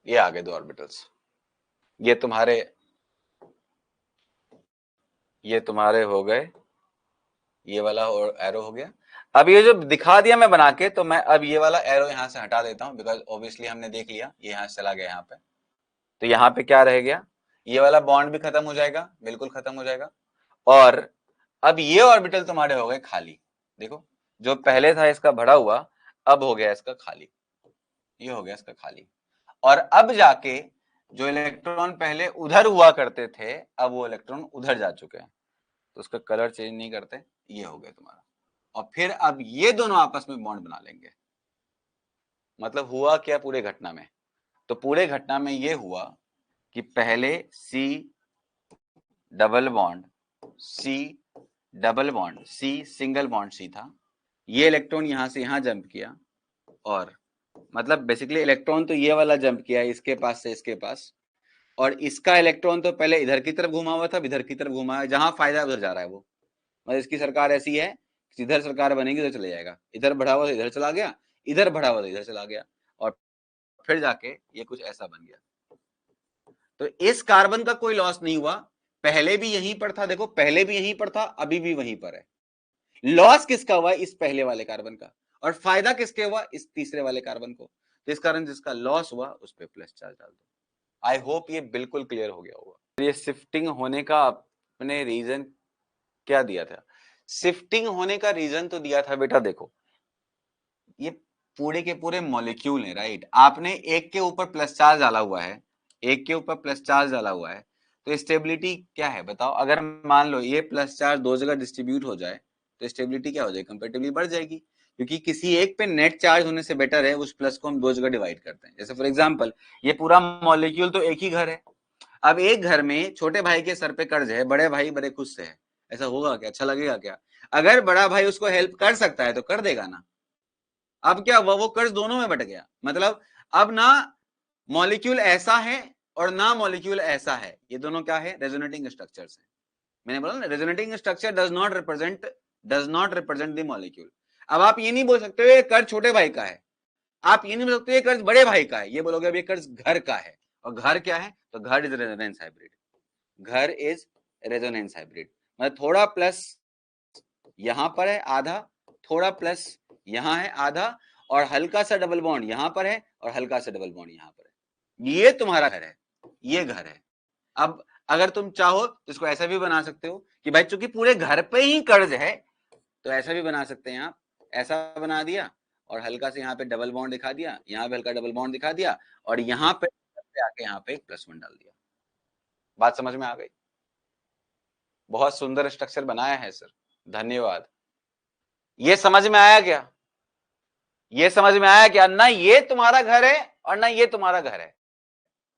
ये आ गए 2 ऑर्बिटल्स, ये तुम्हारे हो गए, ये वाला एरो हो गया। अब ये जो दिखा दिया मैं बना के, तो मैं अब ये वाला एरो यहां से हटा देता हूं बिकॉज ऑब्वियसली हमने देख लिया ये यहां से चला गया यहाँ पे, तो यहाँ पे क्या रह गया, ये वाला बॉन्ड भी खत्म हो जाएगा, बिल्कुल खत्म हो जाएगा, और अब ये ऑर्बिटल तुम्हारे हो गए खाली, देखो जो पहले था इसका भरा हुआ अब हो गया इसका खाली, ये हो गया इसका खाली, और अब जाके जो इलेक्ट्रॉन पहले उधर हुआ करते थे अब वो इलेक्ट्रॉन उधर जा चुके हैं, तो उसका कलर चेंज नहीं करते, ये हो गया तुम्हारा, और फिर अब ये दोनों आपस में बॉन्ड बना लेंगे। मतलब हुआ क्या पूरे घटना में, तो पूरे घटना में ये हुआ कि पहले C double bond C single bond C था, ये इलेक्ट्रॉन यहां से यहां जंप किया, और मतलब बेसिकली इलेक्ट्रॉन तो ये वाला जंप किया इसके पास से इसके पास, और इसका इलेक्ट्रॉन तो पहले इधर की तरफ घुमा हुआ था, इधर की तरफ घुमा है, जहां फायदा उधर जा रहा है वो। मतलब इसकी सरकार ऐसी है, इधर सरकार बनेगी उधर चले जाएगा, इधर बढ़ा हुआ तो इधर चला गया, इधर बढ़ा हुआ तो इधर चला गया, और फिर जाके ये कुछ ऐसा बन गया। तो इस कार्बन का कोई लॉस नहीं हुआ, पहले भी यहीं पर था, देखो पहले भी यहीं पर था, अभी भी वहीं पर है। लॉस किसका हुआ? इस पहले वाले कार्बन का, और फायदा किसके हुआ? इस तीसरे वाले कार्बन को। तो इस कारण जिसका लॉस हुआ उस पर प्लस चार्ज डाल दो। आई होप ये बिल्कुल क्लियर हो गया होगा। ये शिफ्टिंग होने का अपने रीजन क्या दिया था? शिफ्टिंग होने का रीजन तो दिया था बेटा, देखो ये पूरे के पूरे मॉलिक्यूल है, राइट। आपने एक के ऊपर प्लस चार्ज डाला हुआ है, एक के ऊपर प्लस चार्ज डाला हुआ है, तो स्टेबिलिटी क्या है बताओ? अगर मान लो ये प्लस चार्ज दो जगह डिस्ट्रीब्यूट हो जाए तो स्टेबिलिटी क्या हो जाएगी? कंपैरेटिवली बढ़ जाएगी, क्योंकि किसी एक पे नेट चार्ज होने से बेटर है उस प्लस को हम दो जगह डिवाइड करते हैं। जैसे फॉर एग्जांपल ये पूरा मॉलिक्यूल तो एक ही घर है, अब एक घर में छोटे भाई के सर पे कर्ज है, बड़े भाई बड़े खुश से है, ऐसा होगा क्या? अच्छा लगेगा क्या? अगर बड़ा भाई उसको हेल्प कर सकता है तो कर देगा ना। अब क्या हुआ? वो कर्ज दोनों में बट गया, मतलब अब ना मॉलिक्यूल ऐसा है और ना मॉलिक्यूल ऐसा है, ये दोनों क्या है? रेजोनेटिंग स्ट्रक्चर्स है। मैंने बोला ना, resonating structure does not represent the molecule. अब आप ये नहीं बोल सकते हो ये कर्ज छोटे भाई का है, आप ये नहीं बोल सकते ये कर्ज बड़े भाई का है, ये बोलोगे अब ये कर्ज घर का है। और घर क्या है? तो घर इज रेजोनेंस हाइब्रिड, घर इज रेजोनेंस हाइब्रिड। मतलब थोड़ा प्लस यहां पर है आधा, थोड़ा प्लस यहां है आधा, और हल्का सा डबल बॉन्ड यहां पर है और हल्का सा डबल बॉन्ड यहां पर है। ये तुम्हारा घर है, ये घर है। अब अगर तुम चाहो तो इसको ऐसा भी बना सकते हो कि भाई चूंकि पूरे घर पे ही कर्ज है, तो ऐसा भी बना सकते हैं आप, ऐसा बना दिया और हल्का से यहाँ पे डबल बॉन्ड दिखा दिया, यहाँ पे हल्का डबल बॉन्ड दिखा दिया, और यहाँ पे आके यहाँ पे एक प्लस वन डाल दिया। बात समझ में आ गई? बहुत सुंदर स्ट्रक्चर बनाया है सर, धन्यवाद। ये समझ में आया क्या? ये समझ में आया क्या? ना ये तुम्हारा घर है और ना ये तुम्हारा घर है,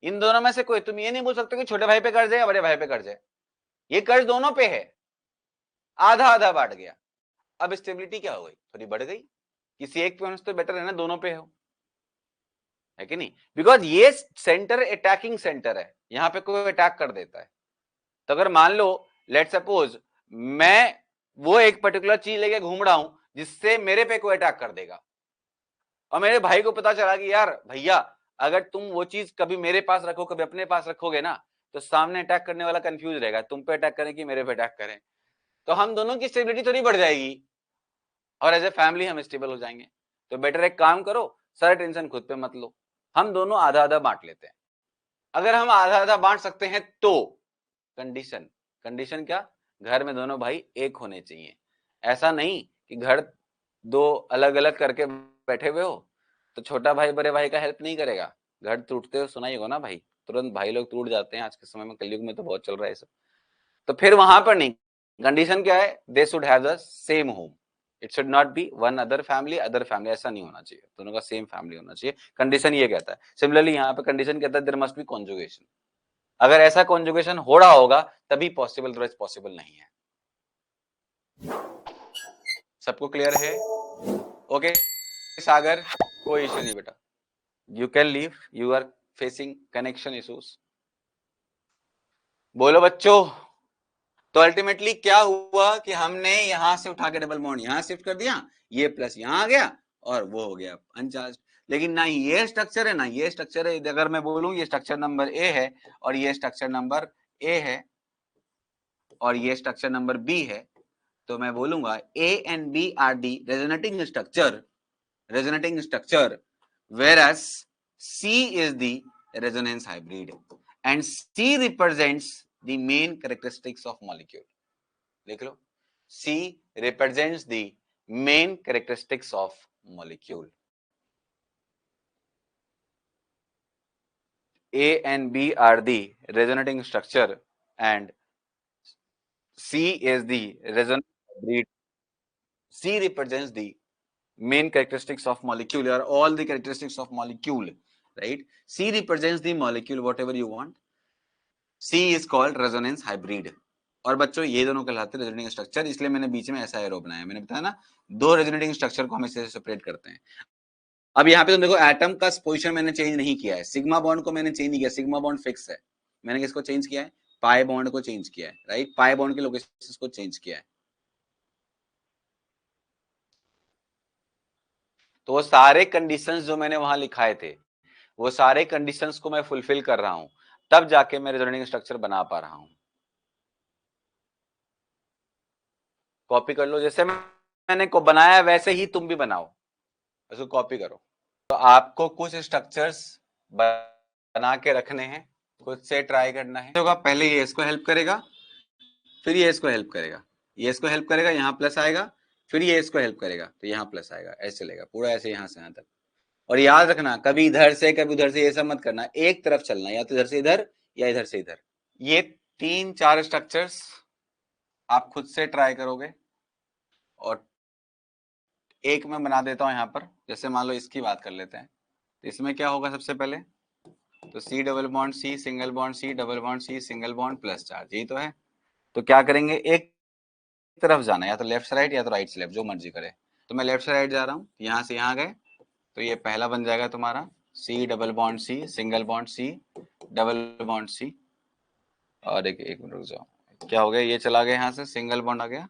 इन दोनों में से कोई। तुम ये नहीं बोल सकते कि छोटे भाई पे कर्ज है या बड़े भाई पे कर्ज है, ये कर्ज दोनों पे है, आधा आधा बांट गया। अब स्टेबिलिटी क्या हो गई? थोड़ी बढ़ गई, किसी एक पे तो बेटर है ना दोनों पे हो, है कि नहीं? बिकॉज ये सेंटर अटैकिंग सेंटर है, यहां पे कोई अटैक कर देता है। तो अगर मान लो लेट सपोज मैं वो एक पर्टिकुलर चीज लेके घूम रहा हूं जिससे मेरे पे कोई अटैक कर देगा, और मेरे भाई को पता चला कि यार भैया अगर तुम वो चीज कभी मेरे पास रखो कभी अपने पास रखोगे ना, तो सामने अटैक करने वाला कंफ्यूज रहेगा, तुम पे अटैक करें कि मेरे पे अटैक करें, तो हम दोनों की स्टेबिलिटी थोड़ी बढ़ जाएगी, और एज ए फैमिली हम स्टेबल हो जाएंगे। तो बेटर एक काम करो, सारा टेंशन खुद पे मत लो, हम दोनों आधा आधा बांट लेते हैं। अगर हम आधा आधा बांट सकते हैं तो कंडीशन, कंडीशन क्या? घर में दोनों भाई एक होने चाहिए। ऐसा नहीं कि घर दो अलग अलग करके बैठे हुए हो तो छोटा भाई बड़े भाई का हेल्प नहीं करेगा, घर टूटते हुए सुना ही होगा ना भाई, तुरंत भाई लोग टूट जाते हैं आज के समय में, कलयुग में तो बहुत चल रहा है सब। तो फिर वहां पर नहीं, कंडीशन क्या है? They should have the same home, it should not be one other family, ऐसा नहीं होना चाहिए, दोनों का सेम फैमिली होना चाहिए। कंडीशन ये कहता है। सिमिलरली यहाँ पे कंडीशन कहता है देयर मस्ट बी कॉन्जुगेशन, अगर ऐसा कॉन्जुगेशन हो रहा होगा तभी पॉसिबल, अदरवाइज पॉसिबल नहीं है। सबको क्लियर है? ओके सागर, कोई इश्यू नहीं बेटा, you can leave, you are facing connection issues. बोलो बच्चों। तो अल्टीमेटली क्या हुआ कि हमने यहां से उठा के डबल बॉन्ड यहां शिफ्ट कर दिया, ये प्लस यहां आ गया और वो हो गया अनचार्ज। लेकिन ना ये स्ट्रक्चर है ना ये स्ट्रक्चर है। अगर मैं बोलूं ये स्ट्रक्चर नंबर ए है और ये स्ट्रक्चर नंबर ए है और ये स्ट्रक्चर नंबर बी है, तो मैं बोलूंगा A and B are the resonating structure whereas C is the resonance hybrid and C represents the main characteristics of molecule. लिख लो, C represents the main characteristics of molecule. A and B are the resonating structure and C is the resonance hybrid. C represents the main characteristics of molecule or all the characteristics of molecule. right? C represents the molecule whatever you want. C is called resonance hybrid. और बच्चों ये दोनों कहलाते हैं resonating structure, इसलिए मैंने बीच में ऐसा एरो बनाया। मैंने बताया ना, दो रेजोनेटिंग स्ट्रक्चर को हम इससे सेपरेट करते हैं। अब यहाँ पे तुम देखो एटम का पोजीशन मैंने चेंज नहीं किया है, सिग्मा बॉन्ड को मैंने चेंज नहीं किया, सिग्मा बॉन्ड फिक्स है। मैंने किसको चेंज किया है? पाई बॉन्ड को चेंज किया है, राइट? पाई बॉन्ड के लोकेशन को चेंज किया है। तो वो सारे कंडीशंस जो मैंने वहां लिखाए थे, वो सारे कंडीशंस को मैं फुलफिल कर रहा हूं, तब जाके मैं रेजोनेटिंग स्ट्रक्चर बना पा रहा हूं। कॉपी कर लो, जैसे मैंने को बनाया वैसे ही तुम भी बनाओ, उसको कॉपी करो। तो आपको कुछ स्ट्रक्चर्स बना के रखने हैं, खुद से ट्राई करना है। तो पहले ये इसको हेल्प करेगा, फिर ये इसको हेल्प करेगा, ये इसको हेल्प करेगा, यहाँ प्लस आएगा, फिर ये इसको हेल्प करेगा तो यहाँ प्लस आएगा, ऐसे चलेगा पूरा, ऐसे यहाँ से यहाँ तक। और याद रखना, कभी इधर से कभी उधर से ये सब मत करना, एक तरफ चलना, या तो इधर से इधर या इधर से इधर। ये 3-4 स्ट्रक्चर्स आप खुद से ट्राई करोगे, और एक मैं बना देता हूं यहाँ पर। जैसे मान लो इसकी बात कर लेते हैं, तो इसमें क्या होगा सबसे पहले, तो C double bond C single bond C double bond C single bond plus charge, यही तो है। तो क्या करेंगे, एक तरफ जाना, या तो लेफ्ट से राइट या तो राइट से लेफ्ट, जो मर्जी करे। तो मैं लेफ्ट से राइट जा रहा हूँ, यहाँ से यहाँ गए, तो ये पहला बन जाएगा तुम्हारा C double bond C single bond C double bond C। और एक मिनट रुक जाओ, क्या हो गया, ये चला गया यहाँ से, सिंगल बॉन्ड आ गया।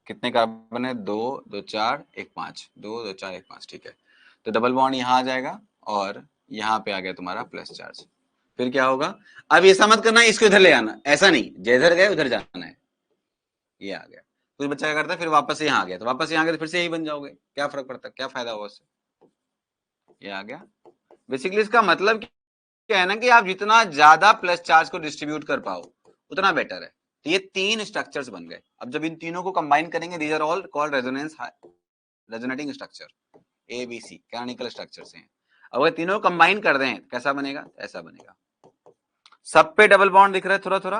कितने कार्बन है, 2 2 4 1 5, 2 2 4 1 5, ठीक है। तो डबल बॉन्ड यहाँ आ जाएगा, और यहाँ पे आ गया तुम्हारा प्लस चार्ज। फिर क्या होगा, अब ऐसा मत करना इसको इधर ले आना, ऐसा नहीं, जिधर गए उधर जाना है। ये आ गया, कुछ बच्चा क्या करता है, फिर वापस यहाँ आ गया, तो वापस यहाँ गया तो फिर से यही बन जाओगे, क्या फर्क पड़ता है, क्या फायदा होगा उससे। ये आ गया। बेसिकली इसका मतलब क्या है ना, कि आप जितना ज्यादा प्लस चार्ज को डिस्ट्रीब्यूट कर पाओ उतना बेटर है। तो ये 3 स्ट्रक्चर्स बन गए। अब जब इन तीनों को कंबाइन करेंगे, these are all called resonating structure, ABC canonical structures हैं। अगर तीनों कंबाइन कर दें कैसा बनेगा, ऐसा बनेगा। सब पे डबल बॉन्ड दिख रहा है थोड़ा थोड़ा,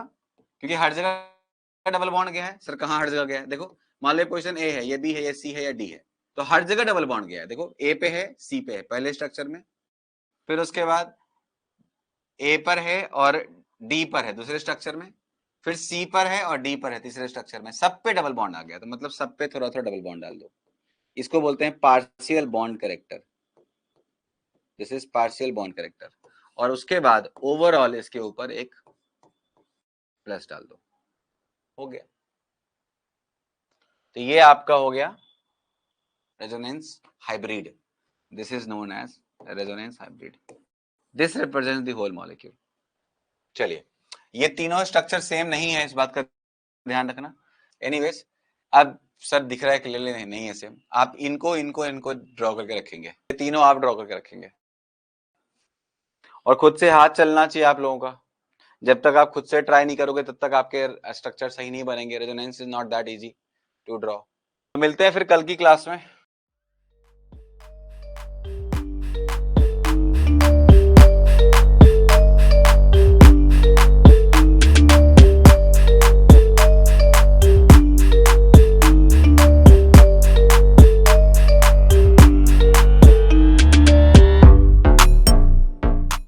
क्योंकि हर जगह डबल बॉन्ड गया है। सर कहाँ हर जगह गया है, देखो मान लो पोजीशन A है, ये B है, ये C है या D है, तो हर जगह डबल बॉन्ड गया है। देखो A पे है, C पे है पहले स्ट्रक्चर में, फिर उसके बाद A पर है और D पर है दूसरे स्ट्रक्चर में, फिर C पर है और D पर है तीसरे स्ट्रक्चर में। सब पे डबल बॉन्ड आ गया, तो मतलब सब पे थोड़ा थोड़ा डबल बॉन्ड डाल दो। इसको बोलते हैं partial bond character, this is partial bond character. और उसके बाद ओवरऑल इसके ऊपर एक प्लस डाल दो, हो गया। तो ये आपका हो गया resonance hybrid, this is known as resonance hybrid, this represents the whole molecule. चलिए, ये तीनों स्ट्रक्चर सेम नहीं है, इस बात का ध्यान रखना। एनीवेज, अब सर दिख रहा है क्लियरली, नहीं है सेम। आप इनको इनको इनको ड्रॉ करके रखेंगे, ये तीनों आप ड्रॉ करके रखेंगे, और खुद से हाथ चलना चाहिए आप लोगों का। जब तक आप खुद से ट्राई नहीं करोगे तब तक आपके स्ट्रक्चर सही नहीं बनेंगे। Resonance is not that easy to draw. मिलते हैं फिर कल की क्लास में।